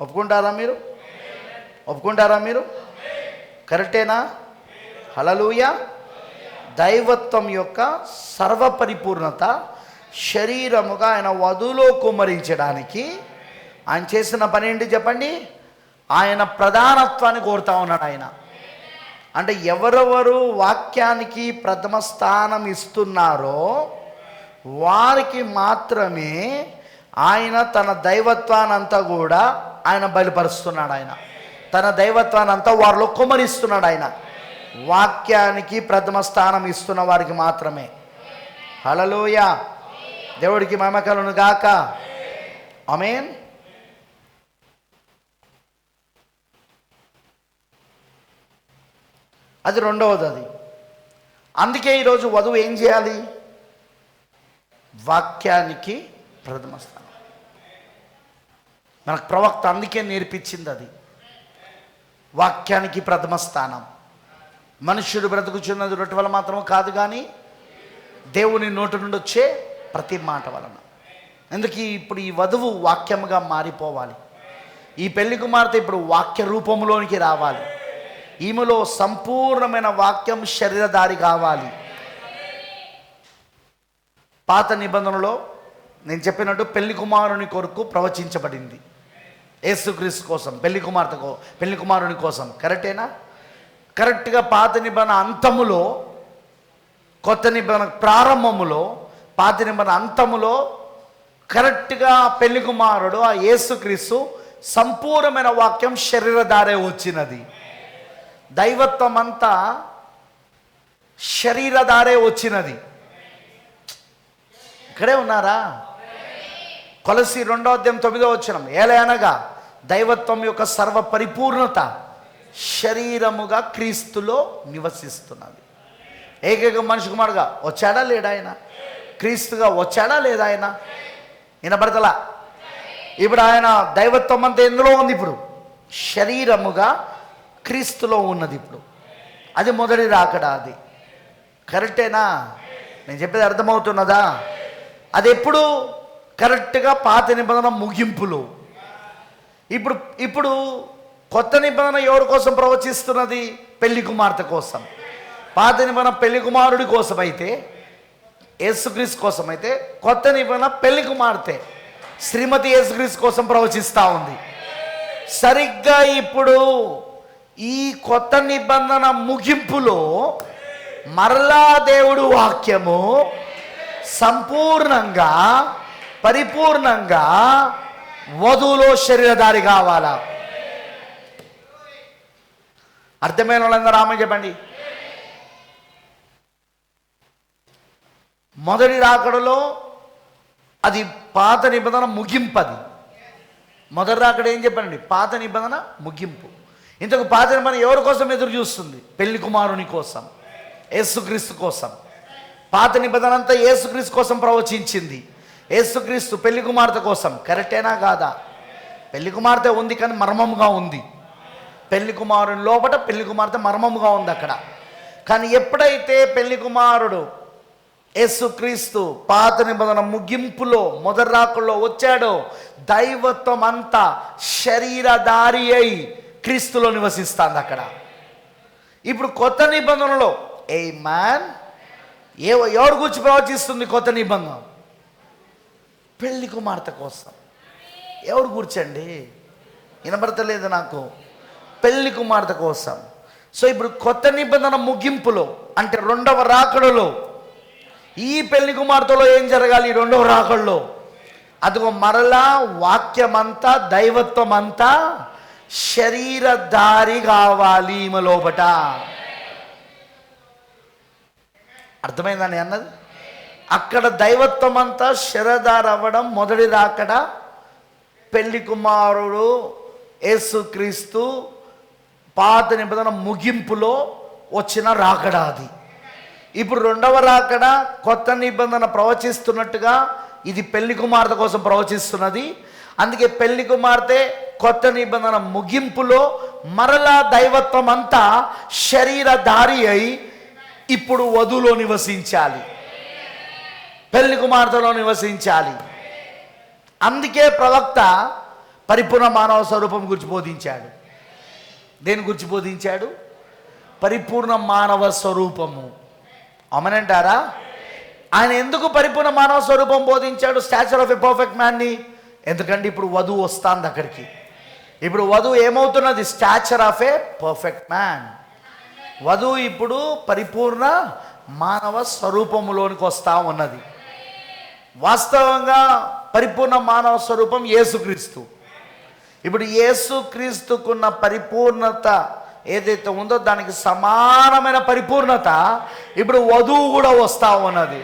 Speaker 1: ఒప్పుకుంటారా మీరు? ఒప్పుకుంటారా మీరు? కరెక్టేనా? హల్లెలూయా. దైవత్వం యొక్క సర్వపరిపూర్ణత శరీరముగా ఆయన వధువులో కుమ్మరించడానికి ఆయన చేసిన పని ఏంటి చెప్పండి? ఆయన ప్రధానత్వాన్ని కోరుతా ఉన్నాడు ఆయన. అంటే ఎవరెవరు వాక్యానికి ప్రథమ స్థానం ఇస్తున్నారో వారికి మాత్రమే ఆయన తన దైవత్వానంతా కూడా ఆయన బయలుపరుస్తున్నాడు. ఆయన తన దైవత్వానంతా వారిలో కుమ్మరిస్తున్నాడు. ఆయన వాక్యానికి ప్రథమ స్థానం ఇస్తున్న వారికి మాత్రమే. హల్లెలూయా. దేవుడికి మహిమ కలుగును గాక. ఆమేన్. అది రెండవది. అందుకే ఈరోజు వధువు ఏం చేయాలి? వాక్యానికి ప్రథమ స్థానం. మనకు ప్రవక్త అందుకే నేర్పించింది అది. వాక్యానికి ప్రథమ స్థానం. మనుష్యుడు బ్రతుకుచున్నది రొట్టె వల్ల మాత్రమే కాదు, కానీ దేవుని నోటి నుండి వచ్చే ప్రతి మాట వలన. ఎందుకు ఇప్పుడు ఈ వధువు వాక్యముగా మారిపోవాలి. ఈ పెళ్లి కుమార్తె ఇప్పుడు వాక్య రూపంలోనికి రావాలి. ఈమెలో సంపూర్ణమైన వాక్యం శరీరధారి కావాలి. పాత నిబంధనలో నేను చెప్పినట్టు పెళ్లి కుమారుని కొరకు ప్రవచించబడింది. యేసుక్రీస్తు కోసం, పెళ్లి కుమారుని కోసం. కరెక్టేనా? కరెక్ట్గా పాత నిబంధన అంతములో, కొత్త నిబంధన ప్రారంభములో, పాత నిబంధన అంతములో కరెక్ట్గా పెళ్లి కుమారుడు ఆ యేసుక్రీస్తు సంపూర్ణమైన వాక్యం శరీరధారే వచ్చినది. దైవత్వం అంతా శరీరధారే వచ్చినది. ఇక్కడే ఉన్నారా? కొలసి 2:9 ఏలయనగా దైవత్వం యొక్క సర్వ పరిపూర్ణత శరీరముగా క్రీస్తులో నివసిస్తున్నది. ఏకైక మనిషి కుమారుగా వచ్చాడా లేడా ఆయన? క్రీస్తుగా వచ్చాడా లేదా ఆయన? వినపడతలా? ఇప్పుడు ఆయన దైవత్వం అంతా ఎందులో ఉంది? ఇప్పుడు శరీరముగా క్రీస్తులో ఉన్నది. ఇప్పుడు అది మొదటి రాకడా. అది కరెక్టేనా? నేను చెప్పేది అర్థమవుతున్నదా? అది ఎప్పుడు? కరెక్ట్గా పాత నిబంధన ముగింపులో. ఇప్పుడు కొత్త నిబంధన ఎవరి కోసం ప్రవచిస్తున్నది? పెళ్లి కుమార్తె కోసం. పాత నిబంధన పెళ్లి కుమారుడి కోసం అయితే, యేసుక్రీస్తు కోసం అయితే, కొత్త నిబంధన పెళ్లి కుమార్తె శ్రీమతి యేసుక్రీస్తు కోసం ప్రవచిస్తూ ఉంది. సరిగ్గా ఇప్పుడు ఈ కొత్త నిబంధన ముగింపులో మరలా దేవుడు వాక్యము సంపూర్ణంగా పరిపూర్ణంగా వధువులో శరీరధారి కావాలా? అర్థమైన వాళ్ళందరూ ఆమె చెప్పండి. మొదటి రాకడలో అది పాత నిబంధన ముగింపది. మొదటి రాకడ ఏం చెప్పండి? పాత నిబంధన ముగింపు. ఇంతకు పాత నిబంధన ఎవరి కోసం ఎదురు చూస్తుంది? పెళ్లి కుమారుని కోసం, యేసుక్రీస్తు కోసం. పాత నిబంధన అంతా యేసుక్రీస్తు కోసం ప్రవచించింది. యేసుక్రీస్తు పెళ్లి కుమార్తె కోసం. కరెక్టేనా కాదా? పెళ్లి కుమార్తె ఉంది కానీ మర్మముగా ఉంది. పెళ్లి కుమారుని లోపట పెళ్లి కుమార్తె మర్మముగా ఉంది అక్కడ. కానీ ఎప్పుడైతే పెళ్లి కుమారుడు యేసుక్రీస్తు పాత నిబంధన ముగింపులో మొదటి రాకడలో వచ్చాడో, దైవత్వం అంతా శరీరధారి అయి క్రీస్తులో నివసిస్తుంది అక్కడ. ఇప్పుడు కొత్త నిబంధనలో ఎవరు గురించి ప్రవచిస్తుంది? కొత్త నిబంధన పెళ్లి కుమార్తె కోసం. ఎవరు కూర్చండి? వినబడతలేదు నాకు. పెళ్లి కుమార్తె కోసం. సో ఇప్పుడు కొత్త నిబంధన ముగింపులో అంటే రెండవ రాకడలో ఈ పెళ్లి కుమార్తెలో ఏం జరగాలి? రెండవ రాకడలో అదిగో మరలా వాక్యమంతా దైవత్వం అంతా శరీరధారి కావాలి ఈమె లోపట. అర్థమైందని అన్నది? అక్కడ దైవత్వం అంతా శరీరధారి అవ్వడం మొదటి రాకడ. పెళ్లి కుమారుడు యేసుక్రీస్తు పాత నిబంధన ముగింపులో వచ్చిన రాకడ అది. ఇప్పుడు రెండవ రాకడ కొత్త నిబంధన ప్రవచిస్తున్నట్టుగా ఇది పెళ్లి కుమార్తె కోసం ప్రవచిస్తున్నది. అందుకే పెళ్లి కుమార్తె కొత్త నిబంధన ముగింపులో మరలా దైవత్వం అంతా శరీరధారి అయి ఇప్పుడు వధువులో నివసించాలి, పెళ్లి కుమార్తెలో నివసించాలి. అందుకే ప్రవక్త పరిపూర్ణ మానవ స్వరూపం గురించి బోధించాడు. దేని గురించి బోధించాడు? పరిపూర్ణ మానవ స్వరూపము. అమనంటారా? ఆయన ఎందుకు పరిపూర్ణ మానవ స్వరూపం బోధించాడు? స్టాచర్ ఆఫ్ ఎ పర్ఫెక్ట్ మ్యాన్ని. ఎందుకంటే ఇప్పుడు వధువు వస్తుంది అక్కడికి. ఇప్పుడు వధువు ఏమవుతున్నది? Stature of a perfect man. వధువు ఇప్పుడు పరిపూర్ణ మానవ స్వరూపములోనికి వస్తూ ఉన్నది. వాస్తవంగా పరిపూర్ణ మానవ స్వరూపం యేసుక్రీస్తు. ఇప్పుడు యేసుక్రీస్తుకున్న పరిపూర్ణత ఏదైతే ఉందో దానికి సమానమైన పరిపూర్ణత ఇప్పుడు వధువు కూడా వస్తూ ఉన్నది.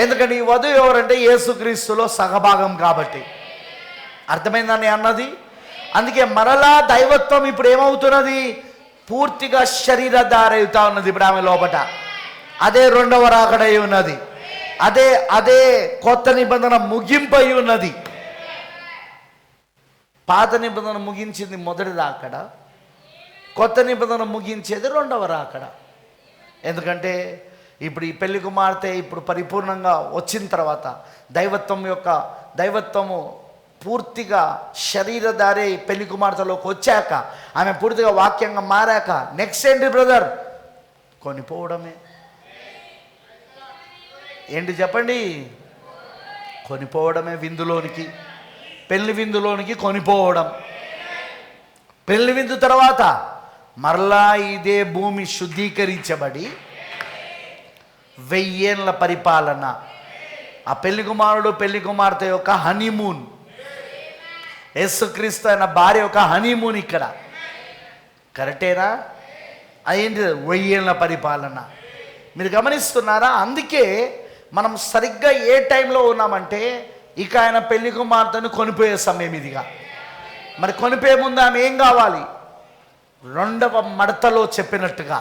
Speaker 1: ఎందుకంటే ఈ వధువు ఎవరంటే యేసుక్రీస్తులో సగభాగం కాబట్టి. అర్థమైందని అన్నది? అందుకే మరలా దైవత్వం ఇప్పుడు ఏమవుతున్నది? పూర్తిగా శరీరధారి అవుతా ఉన్నది ఇప్పుడు ఆమె లోపట. అదే రెండవ రాకడై ఉన్నది. అదే కొత్త నిబంధన ముగింపై ఉన్నది. పాత నిబంధన ముగించింది మొదటి రాకడ, కొత్త నిబంధన ముగించేది రెండవ రాకడ. ఎందుకంటే ఇప్పుడు ఈ పెళ్లి కుమార్తె ఇప్పుడు పరిపూర్ణంగా వచ్చిన తర్వాత దైవత్వము పూర్తిగా శరీరధారి పెళ్లి కుమార్తెలోకి వచ్చాక, ఆమె పూర్తిగా వాక్యంగా మారాక నెక్స్ట్ ఏంటి బ్రదర్? కొనిపోవడమే. ఏంటి చెప్పండి? కొనిపోవడమే. విందులోనికి, పెళ్లి విందులోనికి కొనిపోవడం. పెళ్లి విందు తర్వాత మరలా ఇదే భూమి శుద్ధీకరించబడి 1000 ఏళ్ల పరిపాలన. ఆ పెళ్లి కుమారుడు పెళ్లి కుమార్తె యొక్క హనీమూన్, యేసుక్రీస్తు అయిన భార్య యొక్క హనీమూన్ ఇక్కడ. కరెక్టేనా? అదేంటి? 1000 ఏళ్ల పరిపాలన. మీరు గమనిస్తున్నారా? అందుకే మనం సరిగ్గా ఏ టైంలో ఉన్నామంటే, ఇక ఆయన పెళ్లి కుమార్తెను కొనిపోయే సమయం ఇదిగా. మరి కొనిపోయే ముందు ఆమె ఏం కావాలి? రెండవ మడతలో చెప్పినట్టుగా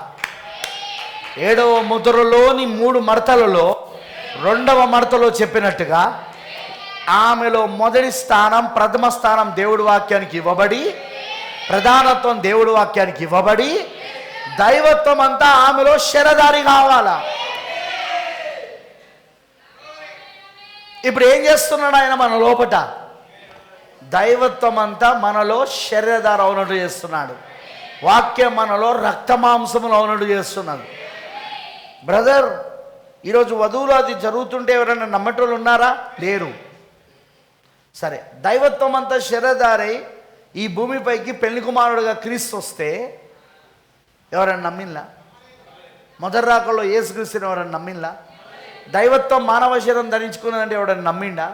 Speaker 1: 7వ ముద్రలోని 3 మడతలలో రెండవ మడతలో చెప్పినట్టుగా ఆమెలో మొదటి స్థానం, ప్రథమ స్థానం దేవుడి వాక్యానికి ఇవ్వబడి, ప్రధానత్వం దేవుడి వాక్యానికి ఇవ్వబడి, దైవత్వం అంతా ఆమెలో శరధారి కావాలా. ఇప్పుడు ఏం చేస్తున్నాడు ఆయన? మన లోపట దైవత్వం అంతా మనలో శరీరధార అవునట్టు చేస్తున్నాడు. వాక్యం మనలో రక్తమాంసములు అవునట్టు చేస్తున్నాడు. బ్రదర్, ఈరోజు వధువులు అది జరుగుతుంటే ఎవరైనా నమ్మటోళ్ళు ఉన్నారా? లేరు. సరే, దైవత్వం అంతా శరీరధారై ఈ భూమిపైకి పెళ్లి కుమారుడుగా క్రీస్తు వస్తే ఎవరైనా నమ్మిందా? మొదటి రాకల్లో యేసుక్రీస్తుని ఎవరైనా నమ్మిందా? దైవత్వం మానవ శరీరం ధరించుకున్నదంటే ఎవడైనా నమ్మిండా?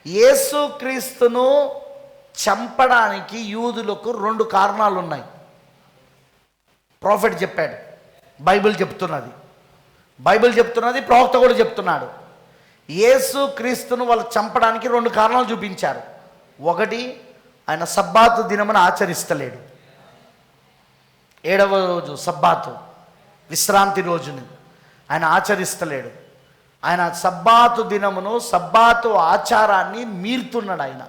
Speaker 1: యేసుక్రీస్తును చంపడానికి యూదులకు 2 కారణాలు ఉన్నాయి. ప్రాఫెట్ చెప్పాడు, బైబిల్ చెప్తున్నది, ప్రవక్త కూడా చెప్తున్నాడు. యేసుక్రీస్తును వాళ్ళు చంపడానికి 2 కారణాలు చూపించారు. ఒకటి, ఆయన సబ్బాతు దినమును ఆచరిస్తలేడు. 7వ రోజు సబ్బాతు, విశ్రాంతి రోజుని ఆయన ఆచరిస్తలేడు. ఆయన సబ్బాతు దినమును, సబ్బాతు ఆచారాన్ని మీరుతున్నాడు ఆయన.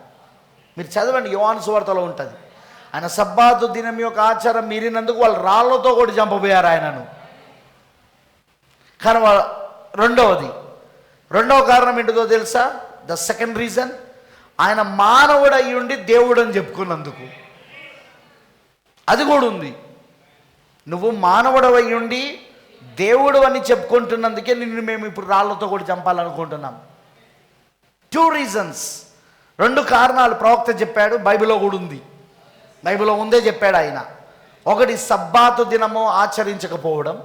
Speaker 1: మీరు చదవండి, యోహాను సువార్తలో ఉంటుంది. ఆయన సబ్బాతు దినం యొక్క ఆచారం మీరినందుకు వాళ్ళు రాళ్లతో కూడా చంపబోయారు ఆయనను. కానీ రెండవ కారణం ఏంటిదో తెలుసా? ద సెకండ్ రీజన్, ఆయన మానవుడు అయి ఉండి దేవుడు అని చెప్పుకున్నందుకు. అది కూడా ఉంది. నువ్వు మానవుడు అయి ఉండి దేవుడు అని చెప్పుకుంటున్నందుకే నిన్ను మేము ఇప్పుడు రాళ్లతో కూడా చంపాలనుకుంటున్నాం. 2 రీజన్స్, 2 కారణాలు ప్రవక్త చెప్పాడు. బైబిల్లో కూడా ఉంది, బైబిల్లో ఉందే చెప్పాడు ఆయన. ఒకటి, సబ్బాతు దినము ఆచరించకపోవడం.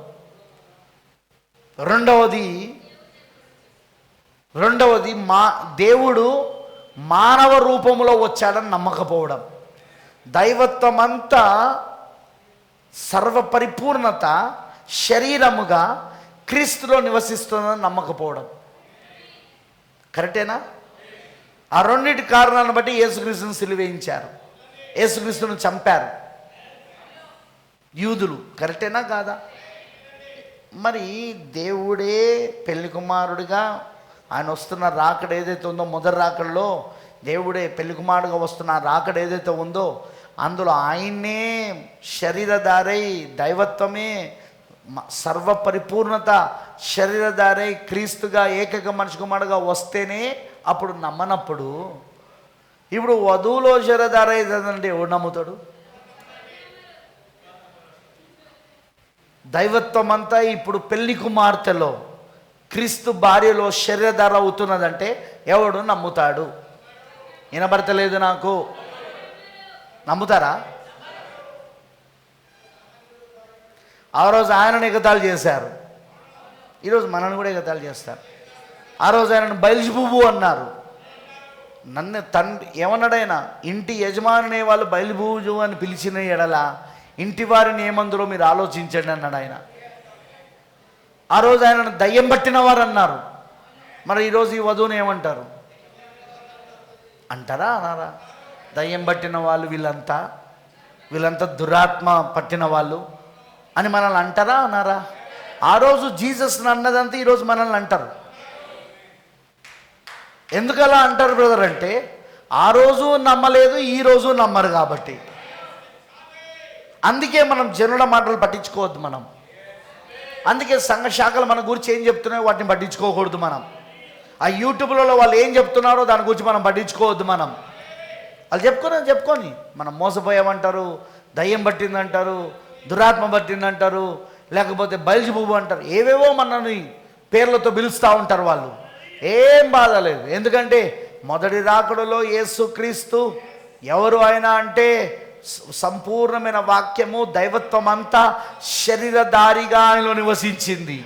Speaker 1: రెండవది దేవుడు మానవ రూపంలో వచ్చాడని నమ్మకపోవడం. దైవత్వం అంతా సర్వపరిపూర్ణత శరీరముగా క్రీస్తులో నివసిస్తుందని నమ్మకపోవడం. కరెక్టేనా? ఆ 2 కారణాలను బట్టి యేసుక్రీస్తును సిలువేయించారు, యేసుక్రీస్తును చంపారు యూదులు. కరెక్టేనా కాదా? మరి దేవుడే పెళ్లి కుమారుడిగా ఆయన వస్తున్న రాకడ ఏదైతే ఉందో, మొదటి రాకడలో దేవుడే పెళ్లి కుమారుడుగా వస్తున్న రాకడ ఏదైతే ఉందో, అందులో ఆయన్నే శరీరధారై, దైవత్వమే సర్వపరిపూర్ణత శరీరధారై క్రీస్తుగా ఏకైక మనిషి కుమారుడుగా వస్తేనే అప్పుడు నమ్మనప్పుడు, ఇప్పుడు వధువులో శరీరధార ఏదంటే ఎవడు నమ్ముతాడు? దైవత్వం అంతా ఇప్పుడు పెళ్లి కుమార్తెలో, క్రీస్తు భార్యలో శరీరధార అవుతున్నదంటే ఎవడు నమ్ముతాడు? వినబడతలేదు నాకు. నమ్ముతారా? ఆ రోజు ఆయనను ఎగతాళి చేశారు, ఈరోజు మనల్ని కూడా ఎగతాళి చేస్తారు. ఆ రోజు ఆయనను బయలుజుబుబు అన్నారు. నన్ను తండ్రి ఏమన్నాడైనా, ఇంటి యజమాని వాళ్ళు బయలుబూజు అని పిలిచిన ఎడల ఇంటి వారిని ఏమందులో మీరు ఆలోచించండి అన్నాడు ఆయన. ఆ రోజు ఆయనను దయ్యం పట్టిన వారు అన్నారు. మరి ఈరోజు ఈ వధువుని ఏమంటారు? అంటారా అన్నారా? దయ్యం పట్టిన వాళ్ళు వీళ్ళంతా దురాత్మ పట్టిన వాళ్ళు అని మనల్ని అంటారా అన్నారా? ఆ రోజు జీసస్ని అన్నదంతా ఈరోజు మనల్ని అంటారు. ఎందుకలా అంటారు బ్రదర్ అంటే, ఆ రోజు నమ్మలేదు, ఈ రోజు నమ్మరు కాబట్టి. అందుకే మనం జనుల మాటలు పట్టించుకోవద్దు మనం. అందుకే సంఘ శాఖలు మన గురించి ఏం చెప్తున్నాయో వాటిని పట్టించుకోకూడదు మనం. ఆ యూట్యూబ్లలో వాళ్ళు ఏం చెప్తున్నారో దాని గురించి మనం పట్టించుకోవద్దు మనం. వాళ్ళు చెప్పుకొని మనం మోసపోయామంటారు, దయ్యం పట్టిందంటారు, దురాత్మ పట్టిందంటారు, లేకపోతే బయల్జెబూబు అంటారు, ఏవేవో మనని పేర్లతో పిలుస్తూ ఉంటారు వాళ్ళు. ఏం బాధ లేదు. ఎందుకంటే మొదటి రాకడలో యేసుక్రీస్తు ఎవరు ఆయన అంటే సంపూర్ణమైన వాక్యము దైవత్వం అంతా శరీరధారిగా ఆయనలో నివసించింది.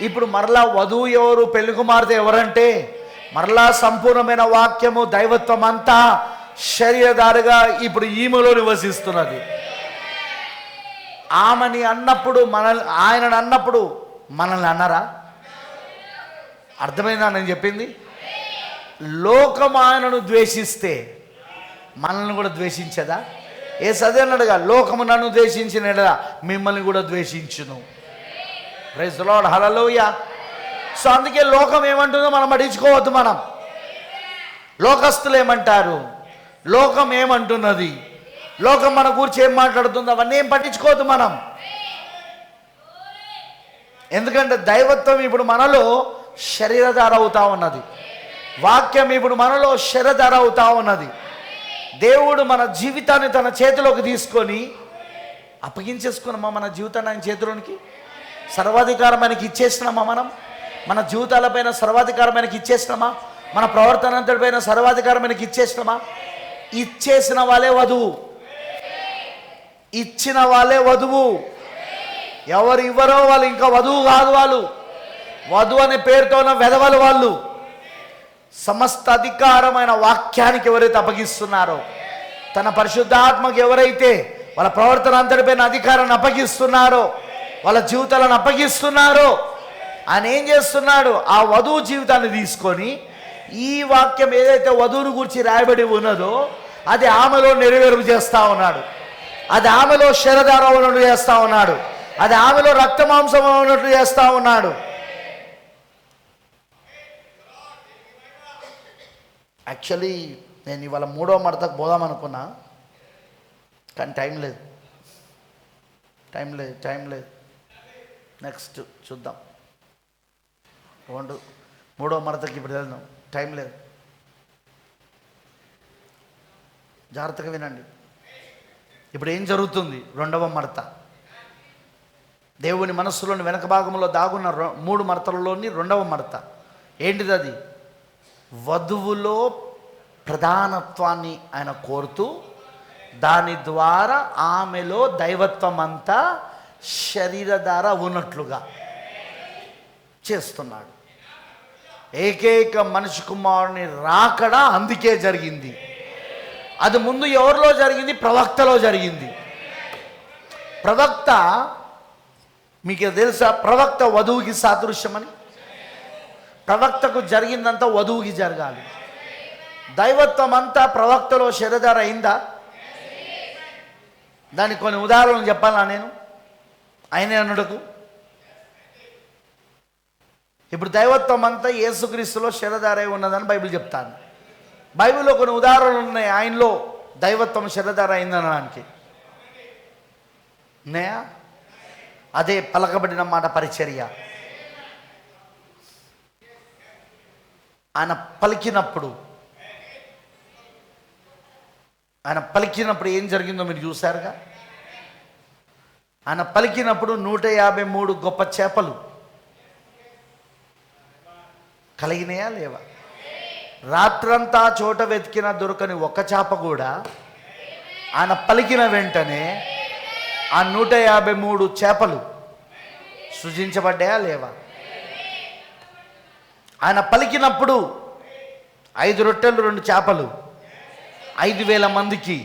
Speaker 1: ఇప్పుడు మరలా వధువు ఎవరు, పెళ్లి కుమార్తె ఎవరంటే మరలా సంపూర్ణమైన వాక్యము దైవత్వం అంతా శరీరధారిగా ఇప్పుడు ఈమెలో నివసిస్తున్నది. ఆమెని అన్నప్పుడు ఆయనని అన్నప్పుడు మనల్ని అన్నారా? అర్థమైందా నేను చెప్పింది? లోకం ఆయనను ద్వేషిస్తే మనల్ని కూడా ద్వేషించదా? యేసు అన్నాడుగా, లోకము నన్ను ద్వేషించిన మిమ్మల్ని కూడా ద్వేషించును. ప్రైజ్ ది లార్డ్, హల్లెలూయా. సో అందుకే లోకం ఏమంటుందో మనం పట్టించుకోవద్దు. మనం లోకస్తులు ఏమంటారు, లోకం ఏమంటున్నది, లోకం మన గురించి ఏం మాట్లాడుతుందో అవన్నీ ఏం పట్టించుకోవద్దు మనం. ఎందుకంటే దైవత్వం ఇప్పుడు మనలో శరీరధార అవుతా ఉన్నది. వాక్యం ఇప్పుడు మనలో శరీరధార అవుతా ఉన్నది. దేవుడు మన జీవితాన్ని తన చేతిలోకి తీసుకొని అప్పగించేసుకున్నామా? మన జీవితాన్ని ఆయన చేతిలోనికి సర్వాధికారం ఆయనకి ఇచ్చేసినామా? మన జీవితాలపైన సర్వాధికారం ఆయనకి ఇచ్చేసినామా? మన ప్రవర్తన అంతటిపైన సర్వాధికారం ఆయనకి ఇచ్చేసినామా? ఇచ్చేసిన వాళ్ళే వధువు, ఇచ్చిన వాళ్ళే వధువు. ఎవరు ఇవ్వరో వాళ్ళు ఇంకా వధువు కాదు. వాళ్ళు వధువు అనే పేరుతో ఉన్న వెధవలు వాళ్ళు. సమస్త అధికారమైన వాక్యానికి ఎవరైతే అప్పగిస్తున్నారో, తన పరిశుద్ధాత్మకు ఎవరైతే వాళ్ళ ప్రవర్తన అంతటిపైన అధికారాన్ని అప్పగిస్తున్నారో, వాళ్ళ జీవితాలను అప్పగిస్తున్నారో, ఆయన ఏం చేస్తున్నాడు? ఆ వధువు జీవితాన్ని తీసుకొని ఈ వాక్యం ఏదైతే వధువును గురించి రాయబడి ఉన్నదో అది ఆమెలో నెరవేర్పు చేస్తూ ఉన్నాడు. అది ఆమెలో శరీరధార ఉన్నట్లు చేస్తూ ఉన్నాడు. అది ఆమెలో రక్త మాంసం ఉన్నట్లు చేస్తూ ఉన్నాడు. యాక్చువల్లీ నేను ఇవాళ 3వ మడతకు పోదామనుకున్నా, కానీ టైం లేదు. నెక్స్ట్ చూద్దాం. 3వ మడతకి ఇప్పుడు వెళ్దాం, టైం లేదు. జాగ్రత్తగా వినండి. ఇప్పుడు ఏం జరుగుతుంది? 2వ మడత దేవుని మనస్సులోని వెనక భాగంలో దాగున్న 3 మడతలలోని 2వ మడత ఏంటిది? అది వధువులో ప్రధానత్వాన్ని ఆయన కోరుతూ దాని ద్వారా ఆమెలో దైవత్వం అంతా శరీరధార ఉన్నట్లుగా చేస్తున్నాడు. ఏకైక మనిషి కుమారుని రాకడ అందుకే జరిగింది. అది ముందు ఎవరిలో జరిగింది? ప్రవక్తలో జరిగింది. ప్రవక్త, మీకు తెలుసా ప్రవక్త వధువుకి సాదృశ్యమని? ప్రవక్తకు జరిగిందంతా వధువుకి జరగాలి. దైవత్వం అంతా ప్రవక్తలో శరీరధార అయిందా? దానికి కొన్ని ఉదాహరణలు చెప్పాలా నేను ఆయనే అన్నుటకు? ఇప్పుడు దైవత్వం అంతా యేసుక్రీస్తులో శరీరధార ఉన్నదని బైబిల్ చెప్తాను. బైబిల్లో కొన్ని ఉదాహరణలు ఉన్నాయి ఆయనలో దైవత్వం శరీరధార అయిందనడానికి. ఉన్నాయా? అదే పలకబడిన మాట పరిచర్య. ఆయన పలికినప్పుడు ఏం జరిగిందో మీరు చూశారుగా. ఆయన పలికినప్పుడు 153 గొప్ప చేపలు కలిగినాయా లేవా? రాత్రంతా చోట వెతికిన దొరకని ఒక్క చేప కూడా ఆయన పలికిన వెంటనే ఆ 153 చేపలు సృజించబడ్డాయా లేవా? ఆయన పలికినప్పుడు 5 రొట్టెలు 2 చేపలు 5,000 మందికి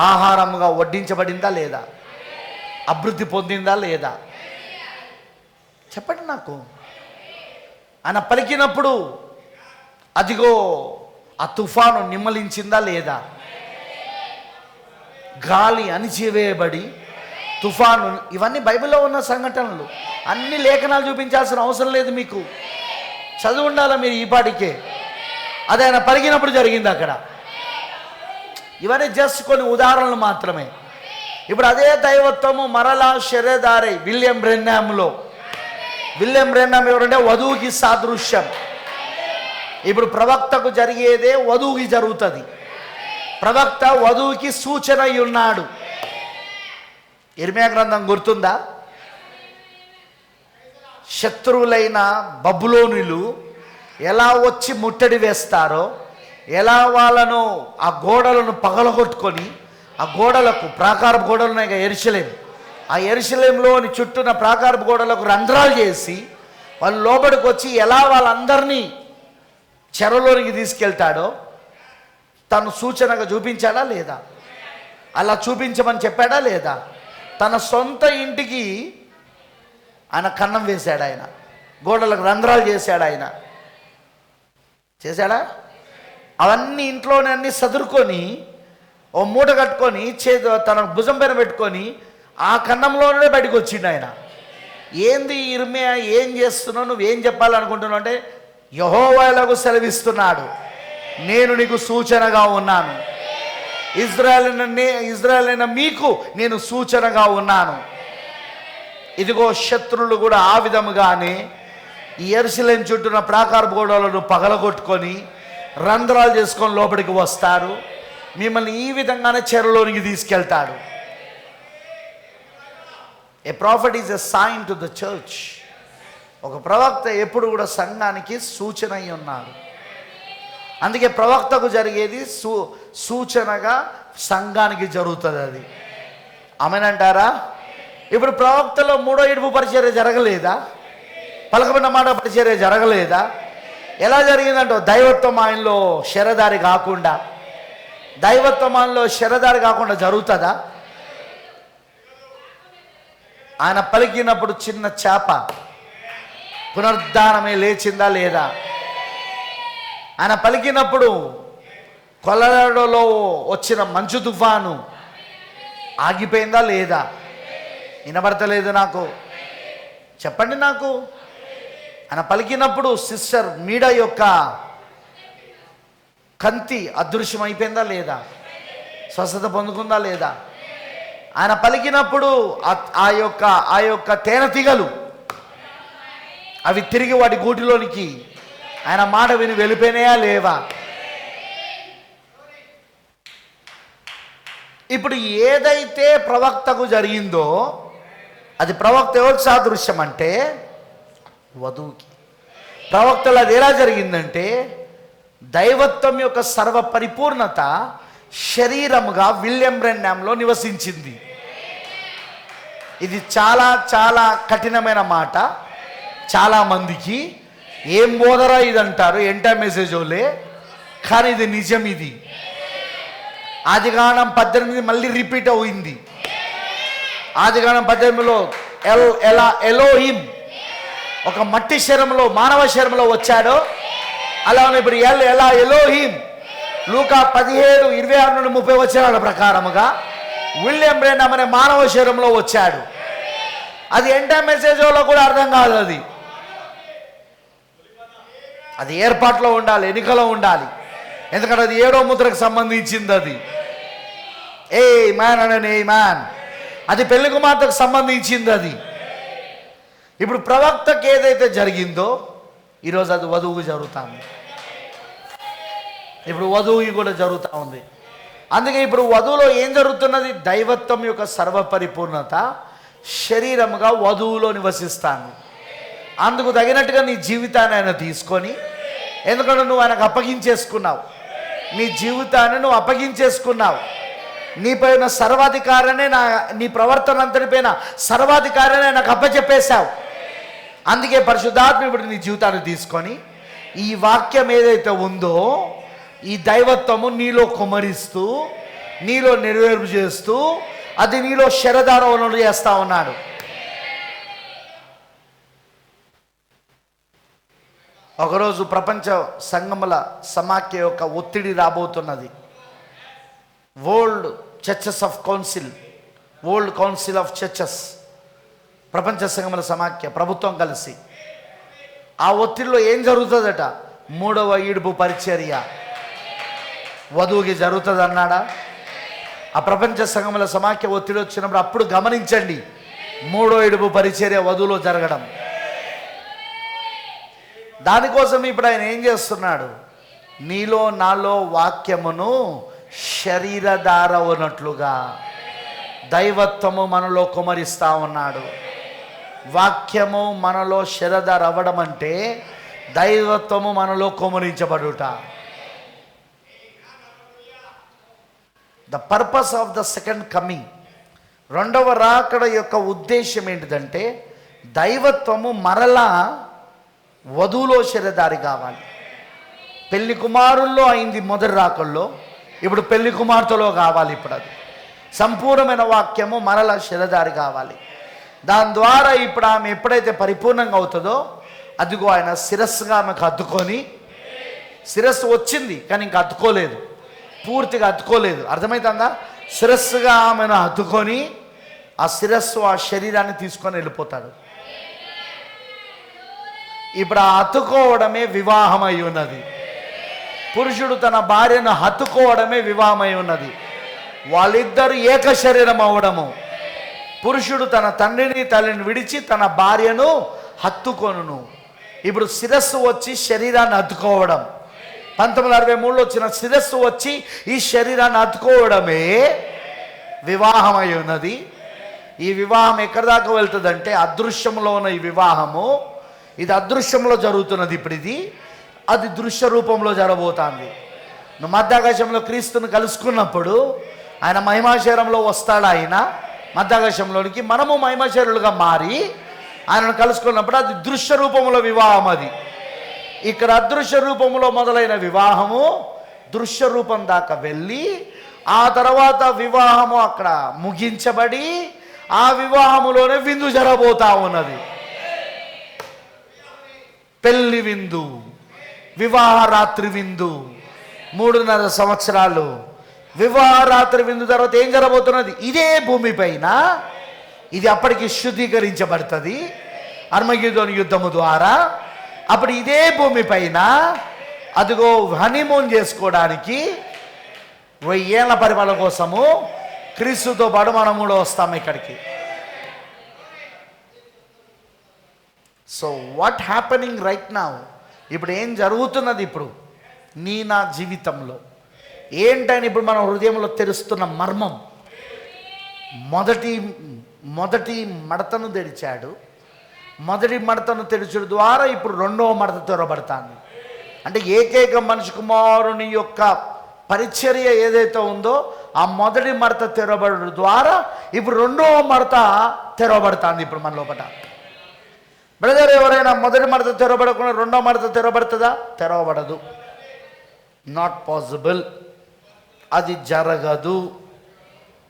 Speaker 1: ఆహారముగా వడ్డించబడిందా లేదా? అభివృద్ధి పొందిందా లేదా? చెప్పండి నాకు. ఆయన పలికినప్పుడు అదిగో ఆ తుఫాను నిమ్మలించిందా లేదా? గాలి అణిచివేయబడి తుఫాను, ఇవన్నీ బైబిల్లో ఉన్న సంఘటనలు. అన్ని లేఖనాలు చూపించాల్సిన అవసరం లేదు మీకు. చదువు ఉండాలా మీరు ఈ పాటికే. అది ఆయన పలికినప్పుడు జరిగింది. అక్కడ ఇవన్నీ జస్ట్ కొన్ని ఉదాహరణలు మాత్రమే. ఇప్పుడు అదే దైవత్వము మరలా శరీరధారి విలియం బ్రెన్నాం ఎవరంటే వధువుకి సాదృశ్యం. ఇప్పుడు ప్రవక్తకు జరిగేదే వధువుకి జరుగుతుంది. ప్రవక్త వధువుకి సూచన అయి ఉన్నాడు. ఇర్మియా గ్రంథం గుర్తుందా? శత్రువులైన బబులోనులు ఎలా వచ్చి ముట్టడి వేస్తారో, ఎలా వాళ్ళను ఆ గోడలను పగలగొట్టుకొని, ఆ గోడలకు ప్రాకారపు గోడలు ఉన్నాయి కదా యెరూషలేం, ఆ యెరూషలేంలోని చుట్టూన ప్రాకారపు గోడలకు రంధ్రాలు చేసి వాళ్ళు లోబడికి వచ్చి ఎలా వాళ్ళందరినీ చెరలోనికి తీసుకెళ్తాడో తను సూచనగా చూపించాడా లేదా? అలా చూపించమని చెప్పాడా లేదా? తన సొంత ఇంటికి ఆయన కన్నం వేశాడు, ఆయన గోడలకు రంధ్రాలు చేశాడు, ఆయన చేశాడా? అవన్నీ ఇంట్లోనే అన్నీ సదురుకొని ఓ మూట కట్టుకొని తన భుజం పైన పెట్టుకొని ఆ కన్నంలోనే బయటకు వచ్చిండు ఆయన. ఏంది ఇర్మియా, ఏం చేస్తున్నావు, నువ్వేం చెప్పాలనుకుంటున్నావు అంటే, యెహోవాకు సెలవిస్తున్నాడు, నేను నీకు సూచనగా ఉన్నాను, ఇజ్రాయేలైన మీకు నేను సూచనగా ఉన్నాను. ఇదిగో శత్రువులు కూడా ఆ విధముగానే ఈ యెరూషలేము చుట్టూన ప్రాకారపు గోడలను పగలగొట్టుకొని రంధ్రాలు చేసుకొని లోపలికి వస్తారు, మిమ్మల్ని ఈ విధంగానే చెరలోనికి తీసుకెళ్తాడు. A prophet is a sign to the church. ఒక ప్రవక్త ఎప్పుడు కూడా సంఘానికి సూచన అయి ఉన్నాడు. అందుకే ప్రవక్తకు జరిగేది సూచనగా సంఘానికి జరుగుతుంది. అది ఆమెనంటారా? ఇప్పుడు ప్రవక్తలో మూడో ఇడుపు పరిచర్య జరగలేదా? పలకబడిన మాట పరిచర్య జరగలేదా? ఎలా జరిగిందంటే, దైవత్వం ఆయనలో శరదారి కాకుండా, దైవత్వం ఆయనలో శరదారి కాకుండా జరుగుతుందా? ఆయన పలికినప్పుడు చిన్న చేప పునరుద్ధానమే లేచిందా లేదా? ఆయన పలికినప్పుడు కొలరాడోలో వచ్చిన మంచు తుఫాను ఆగిపోయిందా లేదా? వినబడతలేదు నాకు, చెప్పండి నాకు. ఆయన పలికినప్పుడు సిస్టర్ మీడ యొక్క కంతి అదృశ్యం అయిపోయిందా లేదా? స్వస్థత పొందుకుందా లేదా? ఆయన పలికినప్పుడు ఆ యొక్క తేనెటీగలు అవి తిరిగి వాటి గూటిలోనికి ఆయన మాట విని వెళ్ళిపోయినాయా లేవా? ఇప్పుడు ఏదైతే ప్రవక్తకు జరిగిందో అది ప్రవక్త ఎవరికి సాదృశ్యం అంటే వధువుకి. ప్రవక్తలు అది ఎలా జరిగిందంటే, దైవత్వం యొక్క సర్వ పరిపూర్ణత శరీరముగా విలియం బ్రెన్నాంలో నివసించింది. ఇది చాలా చాలా కఠినమైన మాట. చాలామందికి ఏం బోధరా ఇది అంటారు, ఎంటా మెసేజ్ ఓలే, కానీ ఇది నిజం. ఇది ఆదికాండం 18 మళ్ళీ రిపీట్ అయింది. ఆదికాండం 18లో ఎలోహిం ఒక మట్టి శరీరంలో మానవ శరీరంలో వచ్చాడో, అలానే ఇప్పుడు ఎలోహిం లూకా 17:26-30 వచనాల ప్రకారముగా విలియం బ్రెన్నాం అనే మానవ శరీరంలో వచ్చాడు. అది ఎంటా మెసేజ్లో కూడా అర్థం కాదు. అది ఏర్పాట్లో ఉండాలి, ఎన్నికలో ఉండాలి. ఎందుకంటే అది 7వ ముద్రకు సంబంధించింది. అది ఏ మ్యాన్ అనే మ్యాన్, అది పెళ్లి కుమార్తెకు సంబంధించింది. అది ఇప్పుడు ప్రవక్తకి ఏదైతే జరిగిందో ఈరోజు అది వధువుకు జరుగుతుంది. ఇప్పుడు వధువుకి కూడా జరుగుతూ ఉంది. అందుకే ఇప్పుడు వధువులో ఏం జరుగుతున్నది? దైవత్వం యొక్క సర్వపరిపూర్ణత శరీరముగా వధువులో నివసిస్తాను. అందుకు తగినట్టుగా నీ జీవితాన్ని ఆయన తీసుకొని, ఎందుకంటే నువ్వు ఆయనకు అప్పగించేసుకున్నావు, నీ జీవితాన్ని నువ్వు అప్పగించేసుకున్నావు. నీపైన సర్వాధికారాన్ని నీ ప్రవర్తన అంతటిపైన సర్వాధికారాన్ని నాకు అప్పచెప్పేశావు. అందుకే పరిశుద్ధాత్మ ఇప్పుడు నీ జీవితాన్ని తీసుకొని ఈ వాక్యం ఏదైతే ఉందో ఈ దైవత్వము నీలో కుమరిస్తూ, నీలో నెరవేర్పు చేస్తూ, అది నీలో శరదారవణలు చేస్తా ఉన్నాడు. ఒకరోజు ప్రపంచ సంఘముల సమాఖ్య యొక్క ఒత్తిడి రాబోతున్నది. వరల్డ్ కౌన్సిల్ ఆఫ్ చర్చెస్, ప్రపంచ సంఘముల సమాఖ్య, ప్రభుత్వం కలిసి ఆ ఒత్తిడిలో ఏం జరుగుతుందట? 3వ ఈడుపు పరిచర్య వధువుకి జరుగుతుంది అన్నాడా? ఆ ప్రపంచ సంఘముల సమాఖ్య ఒత్తిడి వచ్చినప్పుడు అప్పుడు గమనించండి మూడో ఇడుపు పరిచర్య వధువులో జరగడం. దానికోసం ఇప్పుడు ఆయన ఏం చేస్తున్నాడు? నీలో నాలో వాక్యమును శరీరధార ఉన్నట్లుగా దైవత్వము మనలో కుమరిస్తా ఉన్నాడు. వాక్యము మనలో శరీరధార అవ్వడం అంటే దైవత్వము మనలో కుమరించబడుట. The purpose of the second coming, రెండవ రాకడ యొక్క ఉద్దేశం ఏంటిదంటే దైవత్వము మరలా వధువులో శరీరధారి కావాలి. పెళ్లి కుమారుల్లో అయింది మొదటి రాకల్లో, ఇప్పుడు పెళ్లి కుమార్తెలో కావాలి. ఇప్పుడు అది సంపూర్ణమైన వాక్యము మరలా శరీరధారి కావాలి. దాని ద్వారా ఇప్పుడు ఆమె ఎప్పుడైతే పరిపూర్ణంగా అవుతుందో అదిగో ఆయన శిరస్సుగా ఆమెకు అద్దుకొని, శిరస్సు వచ్చింది కానీ ఇంకా అద్దుకోలేదు, పూర్తిగా అద్దుకోలేదు. అర్థమవుతుందా? శిరస్సుగా ఆమెను అద్దుకొని ఆ శిరస్సు ఆ శరీరాన్ని తీసుకొని వెళ్ళిపోతాడు. ఇప్పుడు ఆ హత్తుకోవడమే వివాహం అయి ఉన్నది. పురుషుడు తన భార్యను హత్తుకోవడమే వివాహమై ఉన్నది. వాళ్ళిద్దరు ఏక శరీరం అవ్వడము. పురుషుడు తన తండ్రిని తల్లిని విడిచి తన భార్యను హత్తుకొనును. ఇప్పుడు శిరస్సు వచ్చి శరీరాన్ని హత్తుకోవడం, 1963లో వచ్చిన శిరస్సు వచ్చి ఈ శరీరాన్ని హత్తుకోవడమే వివాహమై ఉన్నది. ఈ వివాహం ఎక్కడి దాకా వెళ్తుందంటే అదృశ్యంలో ఉన్న ఈ వివాహము, ఇది అదృశ్యంలో జరుగుతున్నది. ఇప్పుడు ఇది అది దృశ్య రూపంలో జరగబోతుంది. నువ్వు మధ్యాకాశంలో క్రీస్తుని కలుసుకున్నప్పుడు ఆయన మహిమాశరీరంలో వస్తాడు. ఆయన మధ్యాకాశంలోనికి మనము మహిమాశరీరులుగా మారి ఆయనను కలుసుకున్నప్పుడు అది దృశ్య రూపంలో వివాహం. అది ఇక్కడ అదృశ్య రూపంలో మొదలైన వివాహము దృశ్య రూపం దాకా వెళ్ళి ఆ తర్వాత వివాహము అక్కడ ముగించబడి ఆ వివాహములోనే విందు జరగబోతా ఉన్నది. పెళ్లి విందు, వివాహ రాత్రి విందు, 3.5 సంవత్సరాలు వివాహ రాత్రి విందు తర్వాత ఏం జరగబోతున్నది? ఇదే భూమిపైన ఇది అప్పటికి శుద్ధీకరించబడుతుంది అర్మగెద్దోను యుద్ధము ద్వారా. అప్పుడు ఇదే భూమిపైన అదిగో హనీమూన్ చేసుకోవడానికి 1000 ఏళ్ల పరిపాలన కోసము క్రీస్తుతో పాటు మనం కూడా వస్తాము ఇక్కడికి. So what happening right now, ఇప్పుడు ఏం జరుగుతున్నది ఇప్పుడు నా జీవితంలో ఏంటని ఇప్పుడు మన హృదయంలో తెరుస్తున్న మర్మం. మొదటి మడతను తెరిచాడు. మొదటి మడతను తెరిచడం ద్వారా ఇప్పుడు రెండవ మడత తెరవబడతాంది. అంటే ఏకైక మనిషి కుమారుని యొక్క పరిచర్య ఏదైతే ఉందో ఆ మొదటి మడత తెరవబడడం ద్వారా ఇప్పుడు రెండవ మడత తెరవబడుతుంది. ఇప్పుడు మన లోపల బ్రదర్, ఎవరైనా మొదటి మడత తెరవబడకుండా రెండవ మడత తెరవబడుతుందా? తెరవబడదు. నాట్ పాసిబుల్, అది జరగదు.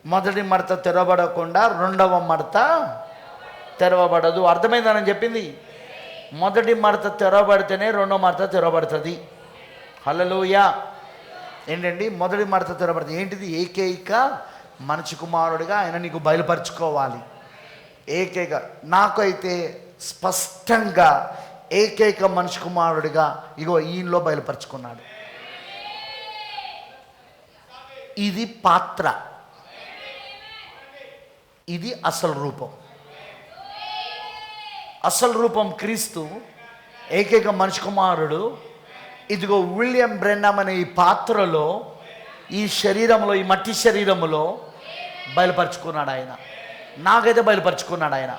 Speaker 1: మొదటి మడత తెరవబడకుండా రెండవ మడత తెరవబడదు. అర్థమైందని చెప్పింది. మొదటి మడత తెరవబడితేనే రెండవ మడత తెరవబడుతుంది. హల్లెలూయా. ఏంటండి మొదటి మడత తెరవబడుతుంది? ఏంటిది? ఏకైక మనిషి కుమారుడిగా ఆయన నీకు బయలుపరుచుకోవాలి. ఏకైక నాకైతే స్పష్టంగా ఏకైక మనిషి కుమారుడిగా ఇగో ఈయనలో బయలుపరుచుకున్నాడు. ఇది పాత్ర, ఇది అసలు రూపం. అసలు రూపం క్రీస్తు, ఏకైక మనిషి కుమారుడు. ఇదిగో విలియం బ్రెన్నామ్ అనే ఈ పాత్రలో, ఈ శరీరంలో, ఈ మట్టి శరీరములో బయలుపరుచుకున్నాడు ఆయన. నాకైతే బయలుపరుచుకున్నాడు ఆయన.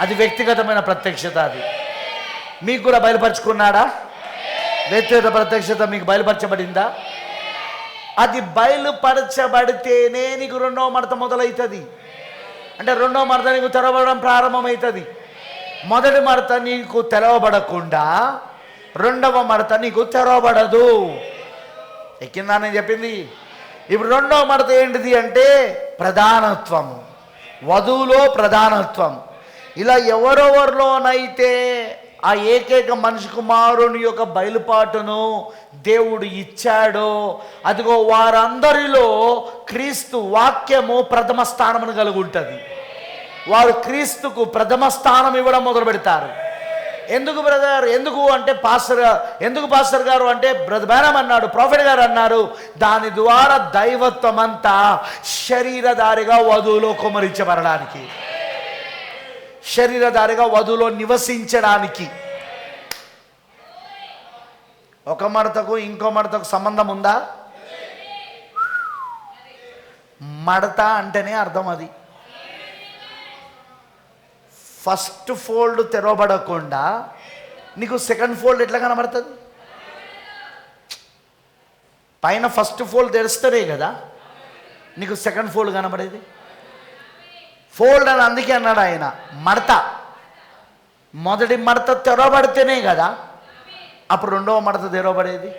Speaker 1: అది వ్యక్తిగతమైన ప్రత్యక్షత. అది మీకు కూడా బయలుపరుచుకున్నాడా? వ్యక్తిగత ప్రత్యక్షత మీకు బయలుపరచబడిందా? అది బయలుపరచబడితేనే నీకు రెండవ మడత మొదలవుతుంది. అంటే రెండవ మడత నీకు తెరవబడడం ప్రారంభమవుతుంది. మొదటి మడత నీకు తెరవబడకుండా రెండవ మడత నీకు తెరవబడదు. ఎక్కిందా నేను చెప్పింది? ఇప్పుడు రెండవ మడత ఏంటిది అంటే ప్రధానత్వము, వధువులో ప్రధానత్వం. ఇలా ఎవరెవరిలోనైతే ఆ ఏకైక మనిషి కుమారుని యొక్క బయలుపాటును దేవుడు ఇచ్చాడో అదిగో వారందరిలో క్రీస్తు వాక్యము ప్రథమ స్థానమును కలిగి ఉంటుంది. వారు క్రీస్తుకు ప్రథమ స్థానం ఇవ్వడం మొదలు పెడతారు. ఎందుకు బ్రదర్, ఎందుకు అంటే పాస్టర్ గారు అంటే బ్రదర్ బ్రానమ్ అన్నాడు, ప్రాఫెట్ గారు అన్నారు, దాని ద్వారా దైవత్వం అంతా శరీరధారిగా వధువులో కుమరించబడడానికి, శరీరధారిగా వధువులో నివసించడానికి. ఒక మడతకు ఇంకో మడతకు సంబంధం ఉందా? మడత అంటేనే అర్థం అది. ఫస్ట్ ఫోల్డ్ తెరవబడకుండా నీకు సెకండ్ ఫోల్డ్ ఎట్లా కనబడుతుంది? పైన ఫస్ట్ ఫోల్డ్ తెరిస్తేనే కదా నీకు సెకండ్ ఫోల్డ్ కనబడేది. ఫోల్డ్ అని అందుకే అన్నాడు ఆయన. మడత, మొదటి మడత తెరవబడితేనే కదా అప్పుడు రెండవ మడత తెరవబడేది.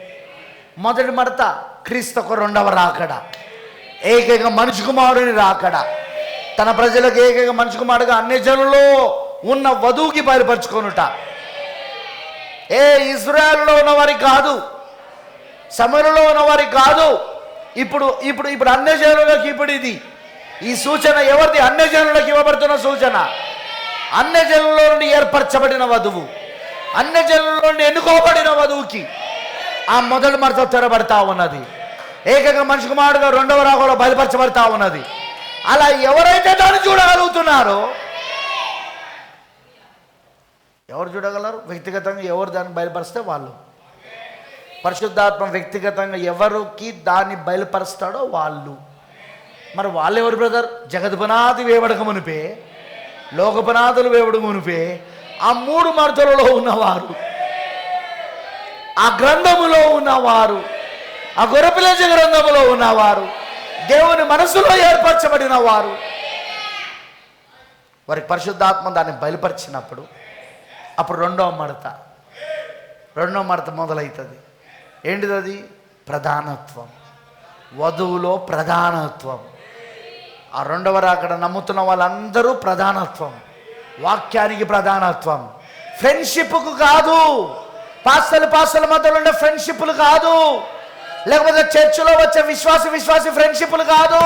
Speaker 1: మొదటి మడత క్రీస్తుకు రెండవ రాకడ, ఏకైక మనిషి కుమారుని రాకడ, తన ప్రజలకు ఏకైక మనిషి కుమారుడుగా అన్ని జనుల్లో ఉన్న వధువుకి బయలుపరుచుకొనుట. ఇజ్రాయెల్లో ఉన్నవారికి కాదు, సమరలో ఉన్నవారికి కాదు, ఇప్పుడు ఇప్పుడు ఇప్పుడు అన్ని జనులకు. ఇప్పుడు ఇది ఈ సూచన ఎవరిది? అన్ని జనులకు ఇవ్వబడుతున్న సూచన. అన్ని జనుల్లో నుండి ఏర్పరచబడిన వధువు, అన్ని జనుల్లో నుండి ఎన్నుకోబడిన వధువుకి ఆ మొదటి మడత తెరబడతా ఉన్నది. ఏకైక మనిషి కుమారుడుగా రెండవ రాకడలో బయలుపరచబడతా ఉన్నది. అలా ఎవరైతే దాన్ని చూడగలుగుతున్నారో, ఎవరు చూడగలరు? వ్యక్తిగతంగా ఎవరు దాన్ని బయలుపరిస్తే వాళ్ళు. పరిశుద్ధాత్మ వ్యక్తిగతంగా ఎవరికి దాన్ని బయలుపరుస్తాడో వాళ్ళు. మరి వాళ్ళు ఎవరు బ్రదర్? జగద్పునాది వేయబడక మునిపే, లోకపునాదులు వేయబడక మునిపే ఆ మూడు మడతలలో ఉన్నవారు, ఆ గ్రంథములో ఉన్నవారు, ఆ గొర్రెపిల్ల గ్రంథములో ఉన్నవారు, దేవుని మనసులో ఏర్పరచబడిన వారు. వారికి పరిశుద్ధాత్మ దాన్ని బయలుపరిచినప్పుడు అప్పుడు రెండవ మడత మొదలవుతుంది. ఏంటిది అది? ప్రధానత్వం, వధువులో ప్రధానత్వం. ఆ రెండవ రాకడ నమ్ముతున్న వాళ్ళందరూ ప్రధానత్వం, వాక్యానికి ప్రధానత్వం, ఫ్రెండ్షిప్కు కాదు. పాస్టర్ల మధ్యలో ఉండే ఫ్రెండ్షిప్లు కాదు, లేకపోతే చర్చిలో వచ్చే విశ్వాసి ఫ్రెండ్షిప్లు కాదు,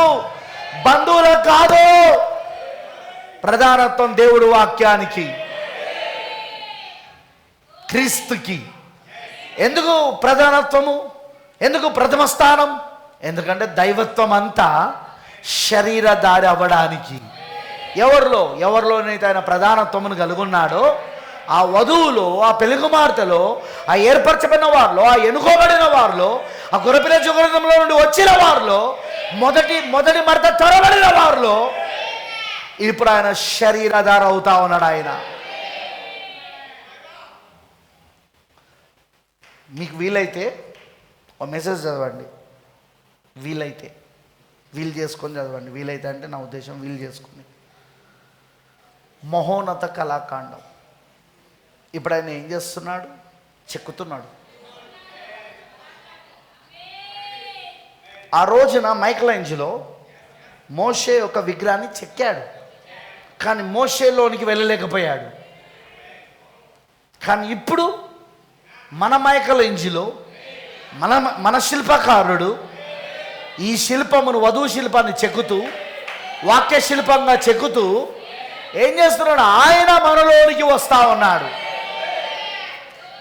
Speaker 1: బంధువులకు కాదు. ప్రధానత్వం దేవుడు వాక్యానికి, క్రీస్తుకి. ఎందుకు ప్రధానత్వము? ఎందుకు ప్రథమ స్థానం? ఎందుకంటే దైవత్వం అంతా శరీరధారి అవ్వడానికి. ఎవరిలోనైతే ఆయన ప్రధానత్వమును కలుగున్నాడో ఆ వధువులో, ఆ పెళ్లి కుమార్తెలో, ఆ ఏర్పరచబడిన వారిలో, ఆ ఎన్నుకోబడిన వారిలో, ఆ గొర్రెపిల్ల గ్రంథంలో నుండి వచ్చిన వారిలో, మొదటి మడత తెరవబడిన వారిలో ఇప్పుడు ఆయన శరీరధార అవుతా ఉన్నాడు. ఆయన మీకు వీలైతే ఒక మెసేజ్ చదవండి, వీలు చేసుకొని చదవండి. వీలైతే అంటే నా ఉద్దేశం వీలు చేసుకుని. మహోన్నత కళాకాండం. ఇప్పుడు ఆయన ఏం చేస్తున్నాడు? చెక్కుతున్నాడు. ఆ రోజున మైకలాంజెలో మోషే ఒక విగ్రహాన్ని చెక్కాడు, కానీ మోషేలోనికి వెళ్ళలేకపోయాడు. కానీ ఇప్పుడు మన మైకలాంజెలో, మన శిల్పకారుడు ఈ శిల్పమును, వధువు శిల్పాన్ని చెక్కుతూ, వాక్య శిల్పంగా చెక్కుతూ ఏం చేస్తున్నాడు? ఆయన మనలోనికి వస్తా ఉన్నాడు.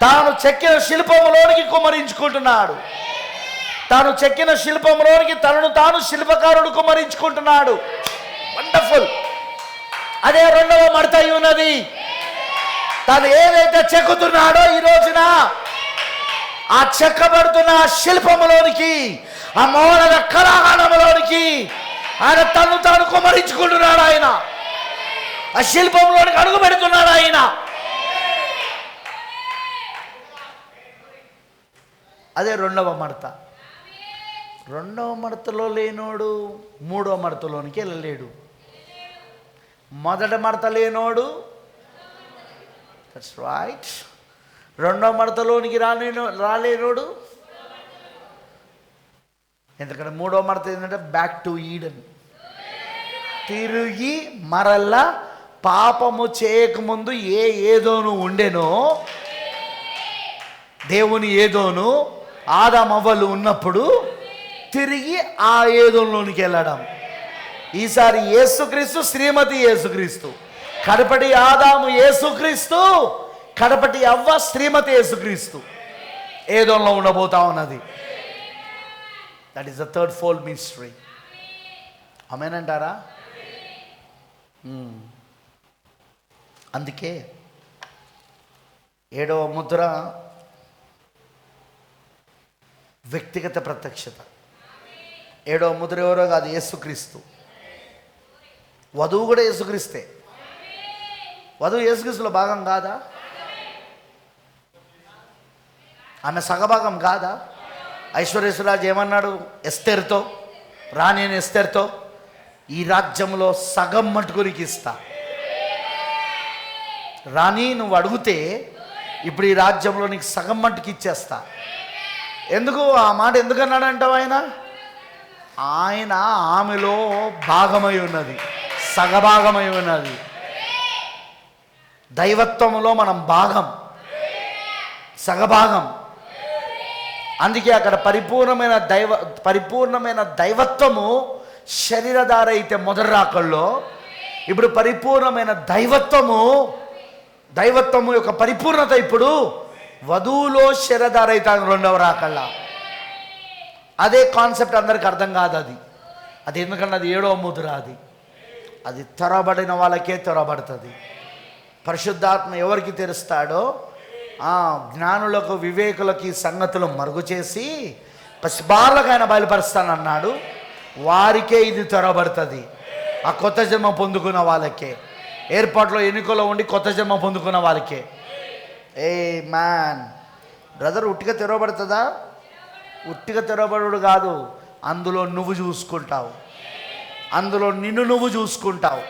Speaker 1: తాను చెక్కిన శిల్పంలోనికి కుమ్మరించుకుంటున్నాడు. తాను చెక్కిన శిల్పంలోనికి తనను తాను శిల్పకారుడు కుమ్మరించుకుంటున్నాడు. వండర్ఫుల్. అదే రెండవ మడత ఉన్నది. తను ఏదైతే చెక్కుతున్నాడో ఈ రోజున ఆ చెక్కబడుతున్న శిల్పంలోనికి, ఆ మౌన కళాగానంలోనికి ఆయన తను తాను కుమ్మరించుకుంటున్నాడు. ఆయన ఆ శిల్పంలోనికి అడుగు పెడుతున్నాడు. ఆయన అదే రెండవ మడత. రెండవ మడతలో లేనోడు మూడవ మడతలోనికి వెళ్ళలేడు. మొదటి మడత లేనోడు, దట్స్ రైట్, రెండవ మడతలోనికి రాలేనోడు. ఎందుకంటే మూడవ మడత ఏంటంటే బ్యాక్ టు ఈడెన్, తిరిగి మరలా పాపము చేయకముందు ఏదోను ఉండెనో, దేవుని ఏదోను ఆదామవ్వలు ఉన్నప్పుడు తిరిగి ఆ ఏదోలోనికి వెళ్ళడం. ఈసారి యేసుక్రీస్తు, శ్రీమతి యేసుక్రీస్తు, కడపటి ఆదాము యేసుక్రీస్తు కడపటి అవ్వ శ్రీమతి యేసుక్రీస్తు ఏదోలో ఉండబోతా ఉన్నది. That is the third fold mystery. ఆమేనంటారా? అందుకే 7వ ముద్ర వ్యక్తిగత ప్రత్యక్షత. 7వ ముద్ర ఎవరో కాదు, యేసుక్రీస్తు. వధువు కూడా యేసుక్రీస్తే. వధువు యేసుక్రీస్తులో భాగం కాదా? ఆమె సగభాగం కాదా? ఐశ్వర్యేశ్వరరాజు ఏమన్నాడు ఎస్తేర్తో, రాణి అని ఎస్తేర్తో, ఈ రాజ్యంలో సగం మటుకు నీకు ఇస్తా. రాణి నువ్వు అడిగితే ఇప్పుడు ఈ రాజ్యంలో నీకు సగం మట్టుకు ఇచ్చేస్తా. ఎందుకు ఆ మాట ఎందుకన్నాడంటావు? ఆయన ఆమెలో భాగమై ఉన్నది, సగభాగమై ఉన్నది. దైవత్వములో మనం భాగం, సగభాగం. అందుకే అక్కడ పరిపూర్ణమైన దైవత్వము శరీరధార అయితే మొదటి రాకల్లో, ఇప్పుడు పరిపూర్ణమైన దైవత్వము యొక్క పరిపూర్ణత ఇప్పుడు వధువులో శరీరధార అయితే రెండవ రాకల్లా. అదే కాన్సెప్ట్ అందరికి అర్థం కాదు. అది ఎందుకంటే అది 7వ ముద్ర. అది తెరబడిన వాళ్ళకే తెరబడుతుంది. పరిశుద్ధాత్మ ఎవరికి తెరుస్తాడో, జ్ఞానులకు వివేకులకి సంగతులు మరుగు చేసి పసిబార్లకు ఆయన బయలుపరుస్తానన్నాడు. వారికే ఇది తెరబడుతుంది. ఆ కొత్త జన్మ పొందుకున్న వాళ్ళకే, ఏర్పాట్లో ఎన్నికలో ఉండి కొత్త జన్మ పొందుకున్న వాళ్ళకే. ఏ మ్యాన్ బ్రదర్, ఉట్టిగా తెరవబడుతుందా? ఉట్టిగా తెరవబడు కాదు, అందులో నువ్వు చూసుకుంటావు, అందులో నిన్ను నువ్వు చూసుకుంటావు.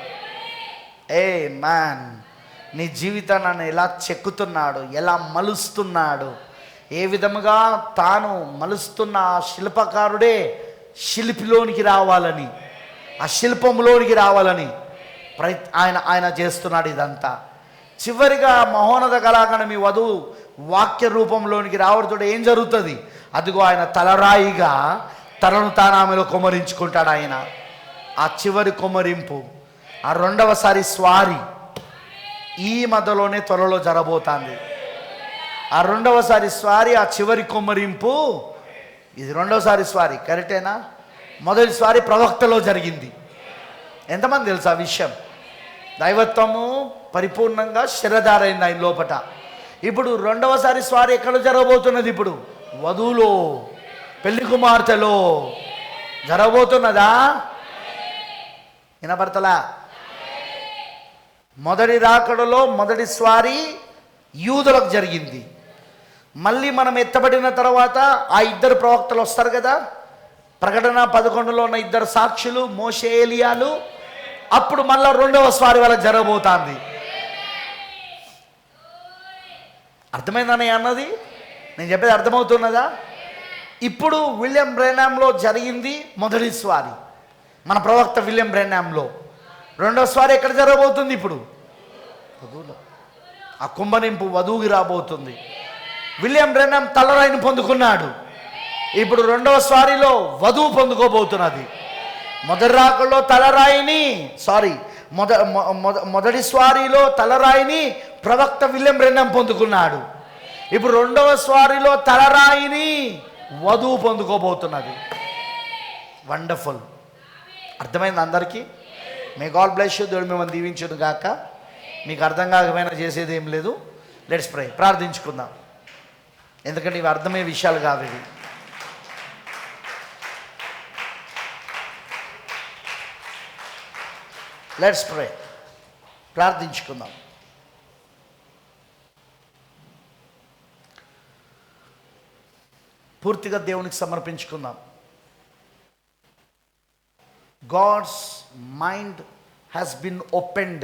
Speaker 1: ఏ మ్యాన్, నీ జీవితాన్ని ఎలా చెక్కుతున్నాడు, ఎలా మలుస్తున్నాడు, ఏ విధముగా తాను మలుస్తున్న ఆ శిల్పకారుడే శిల్పిలోనికి రావాలని, ఆ శిల్పంలోనికి రావాలని ఆయన చేస్తున్నాడు ఇదంతా. చివరిగా మహోన్నత కళాఖండం మీ వధువు వాక్య రూపంలోనికి రావడంతో ఏం జరుగుతుంది? అదిగో ఆయన తలరాయిగా తనను తాను ఆమెలో కొమ్మరించుకుంటాడు. ఆయన ఆ చివరి కొమ్మరింపు, ఆ రెండవసారి స్వారీ ఈ మధ్యలోనే త్వరలో జరబోతుంది. ఆ రెండవసారి స్వారీ, ఆ చివరి కొమ్మరింపు, ఇది రెండవసారి స్వారీ. కరెక్టేనా? మొదటి స్వారీ ప్రవక్తలో జరిగింది. ఎంతమంది తెలుసు ఆ విషయం? దైవత్వము పరిపూర్ణంగా శరీరధారైంది ఆయన లోపట. ఇప్పుడు రెండవసారి స్వారీ ఎక్కడ జరగబోతున్నది? ఇప్పుడు వధువులో, పెళ్లి కుమార్తెలో జరగబోతున్నదా? వినపడతలా? మొదటి రాకడలో మొదటి స్వారీ యూదులకు జరిగింది. మళ్ళీ మనం ఎత్తబడిన తర్వాత ఆ ఇద్దరు ప్రవక్తలు వస్తారు కదా, ప్రకటన 11లో ఉన్న ఇద్దరు సాక్షులు, మోషే, ఏలియాలు. అప్పుడు మళ్ళీ రెండవ స్వారీ వాళ్ళకి జరగబోతుంది. అర్థమైందని అన్నది? నేను చెప్పేది అర్థమవుతున్నదా? ఇప్పుడు విలియం బ్రెనామ్లో జరిగింది మొదటి స్వారీ, మన ప్రవక్త విలియం బ్రెనామ్లో. రెండవ స్వారీ ఎక్కడ జరగబోతుంది? ఇప్పుడు వధువులో. ఆ కుంభనింపు వధువుకి రాబోతుంది. విలియం బ్రెనామ్ తలరాయిని పొందుకున్నాడు. ఇప్పుడు రెండవ స్వారీలో వధువు పొందుకోబోతున్నది. మొదటి రాకల్లో తలరాయిని, మొదటి స్వారీలో తలరాయిని ప్రవక్త విలియం బ్రెనామ్ పొందుకున్నాడు. ఇప్పుడు రెండవ స్వారీలో తలరాయిని వధువు పొందుకోబోతున్నది. వండర్ఫుల్. అర్థమైంది అందరికీ? May God bless you. దేవుడు మిమ్మల్ని దీవించును గాక. మీకు అర్థం కాకపోయినా చేసేది ఏం లేదు. Let's pray. ప్రార్థించుకుందాం, ఎందుకంటే ఇవి అర్థమయ్యే విషయాలు కావు ఇవి. Let's pray. ప్రార్థించుకుందాం. పూర్తిగా దేవునికి సమర్పించుకుందాం. God's mind has been opened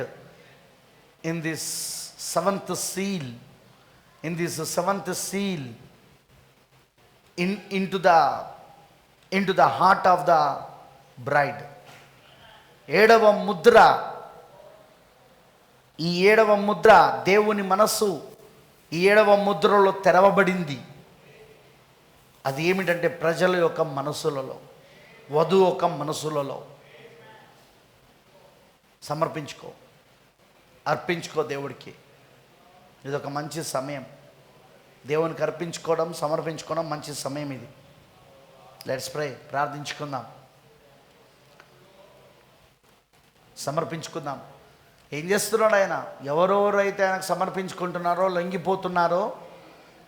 Speaker 1: in this seventh seal, into the heart of the bride. ఏడవ ముద్ర, ఈ ఏడవ ముద్ర దేవుని మనస్సు ఈ ఏడవ ముద్రలో తెరవబడింది. అది ఏమిటంటే ప్రజల యొక్క మనసులలో, వధువు యొక్క మనసులలో. సమర్పించుకో, అర్పించుకో దేవుడికి. ఇది ఒక మంచి సమయం. దేవునికి అర్పించుకోవడం, సమర్పించుకోవడం మంచి సమయం ఇది. Let's pray. ప్రార్థించుకుందాం, సమర్పించుకుందాం. ఏం చేస్తున్నాడు ఆయన? ఎవరెవరైతే ఆయనకు సమర్పించుకుంటున్నారో, లొంగిపోతున్నారో,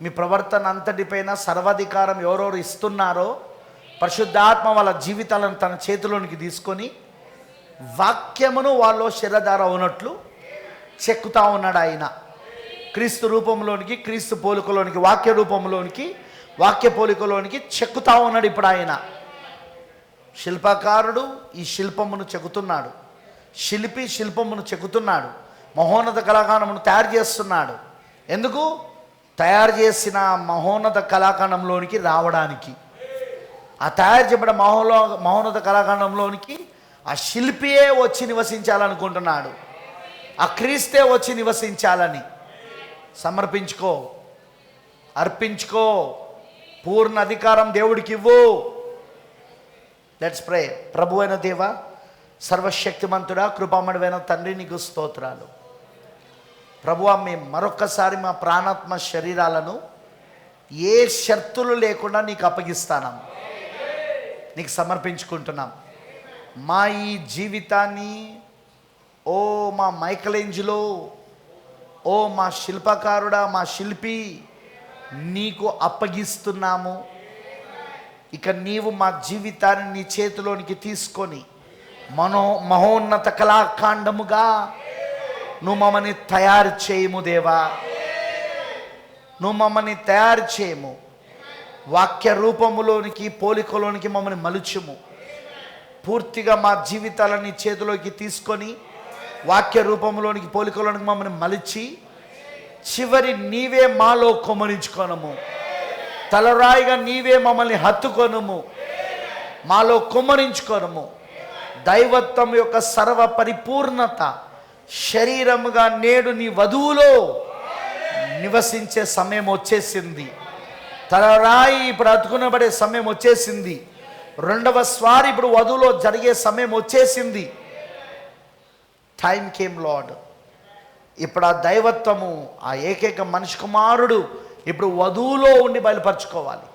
Speaker 1: మీ ప్రవర్తన అంతటిపైన సర్వాధికారం ఎవరెవరు ఇస్తున్నారో, పరిశుద్ధాత్మ వాళ్ళ జీవితాలను తన చేతిలోనికి తీసుకొని వాక్యమును వాళ్ళు శిరధార ఉన్నట్లు చెక్కుతా ఉన్నాడు ఆయన. క్రీస్తు రూపంలోనికి, క్రీస్తు పోలికలోనికి, వాక్య రూపంలోనికి, వాక్య పోలికలోనికి చెక్కుతా ఉన్నాడు ఇప్పుడు ఆయన. శిల్పకారుడు ఈ శిల్పమును చెక్కుతున్నాడు, శిల్పి శిల్పమును చెక్కుతున్నాడు, మహోన్నత కళాఖండమును తయారు చేస్తున్నాడు. ఎందుకు? తయారు చేసిన మహోన్నత కళాఖండంలోనికి రావడానికి. ఆ తయారు చేయబడిన మహోన్నత కళాఖండంలోనికి ఆ శిల్పియే వచ్చి నివసించాలనుకుంటున్నాడు, ఆ క్రీస్తే వచ్చి నివసించాలని. సమర్పించుకో, అర్పించుకో, పూర్ణ అధికారం దేవుడికి ఇవ్వు. Let's pray. ప్రభు అయిన దేవ, సర్వశక్తిమంతుడా, కృపామయుడైన తండ్రి, నీకు స్తోత్రాలు. ప్రభువా, మేము మరొక్కసారి మా ప్రాణాత్మ శరీరాలను ఏ షరతులు లేకుండా నీకు అప్పగిస్తాం, నీకు సమర్పించుకుంటున్నాం. మా ఈ జీవితాన్ని, ఓ మా మైకలేంజలో, ఓ మా శిల్పకారుడా, మా శిల్పి, నీకు అప్పగిస్తున్నాము. ఇక నీవు మా జీవితాన్ని నీ చేతిలోనికి తీసుకొని మహోన్నత కళాఖండముగా నువ్వు మమ్మల్ని తయారు చేయము దేవా, నువ్వు మమ్మల్ని తయారు చేయము. వాక్య రూపములోనికి, పోలికలోనికి మమ్మల్ని మలుచుము. పూర్తిగా మా జీవితాలని చేతిలోకి తీసుకొని వాక్య రూపంలోనికి, పోలికలోనికి మమ్మల్ని మలిచి చివరి నీవే మాలో కొమ్మరించుకొనము. తలరాయిగా నీవే మమ్మల్ని హత్తుకొనుము, మాలో కొమ్మరించుకొనము. దైవత్వం యొక్క సర్వ పరిపూర్ణత శరీరముగా నేడు నీ వధువులో నివసించే సమయం వచ్చేసింది. తలరాయి ఇప్పుడు అతుకునబడే సమయం వచ్చేసింది. రెండవ స్వారీ ఇప్పుడు వధువులో జరిగే సమయం వచ్చేసింది. Time came lord. ఇప్పుడు ఆ దైవత్వము, ఆ ఏకైక మనిషి కుమారుడు ఇప్పుడు వధువులో ఉండి బయలుపరచుకోవాలి.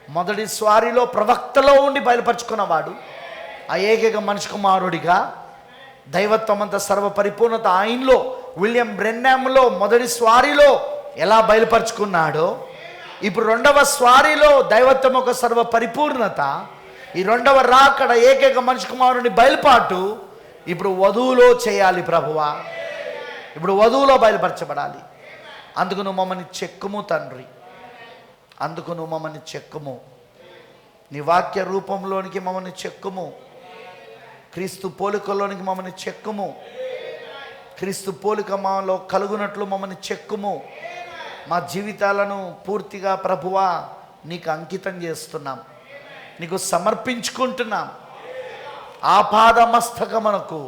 Speaker 1: మొదటి స్వారీలో ప్రవక్తలో ఉండి బయలుపరచుకున్నవాడు ఆ ఏకైక మనిషి కుమారుడిగా దైవత్వం అంతా సర్వ పరిపూర్ణత ఆయనలో, విలియం బ్రెన్నామ్లో మొదటి స్వారీలో ఎలా బయలుపరచుకున్నాడో, ఇప్పుడు రెండవ స్వారీలో దైవత్వం ఒక సర్వ పరిపూర్ణత, ఈ రెండవ రాకడ ఏకైక మనిషి కుమారుని బయలుపాటు ఇప్పుడు వధువులో చేయాలి ప్రభువా. ఇప్పుడు వధువులో బయలుపరచబడాలి. అందుకు నువ్వు మమ్మల్ని చెక్కుము తండ్రి, అందుకు నువ్వు మమ్మల్ని చెక్కుము. నీ వాక్య రూపంలోనికి మమ్మల్ని చెక్కుము, క్రీస్తు పోలికలోనికి మమ్మల్ని చెక్కుము, క్రీస్తు పోలిక మాలో కలుగునట్లు మమ్మల్ని చెక్కుము. మా జీవితాలను పూర్తిగా ప్రభువా నీకు అంకితం చేస్తున్నాం, నీకు సమర్పించుకుంటున్నాం. ఆపాదమస్తకమునకు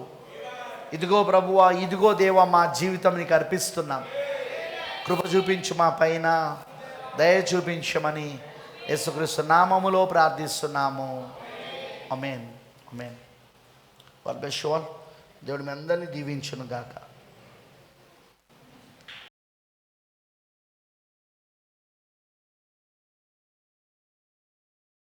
Speaker 1: ఇదిగో ప్రభువా, ఇదిగో దేవా, మా జీవితం నీకు అర్పిస్తున్నాం. కృప చూపించు మా పైన, దయ చూపించమని యేసుక్రీస్తు నామములో ప్రార్థిస్తున్నాము. ఆమేన్, ఆమేన్. దేవుడు మీ అందరినీ దీవించును గాక.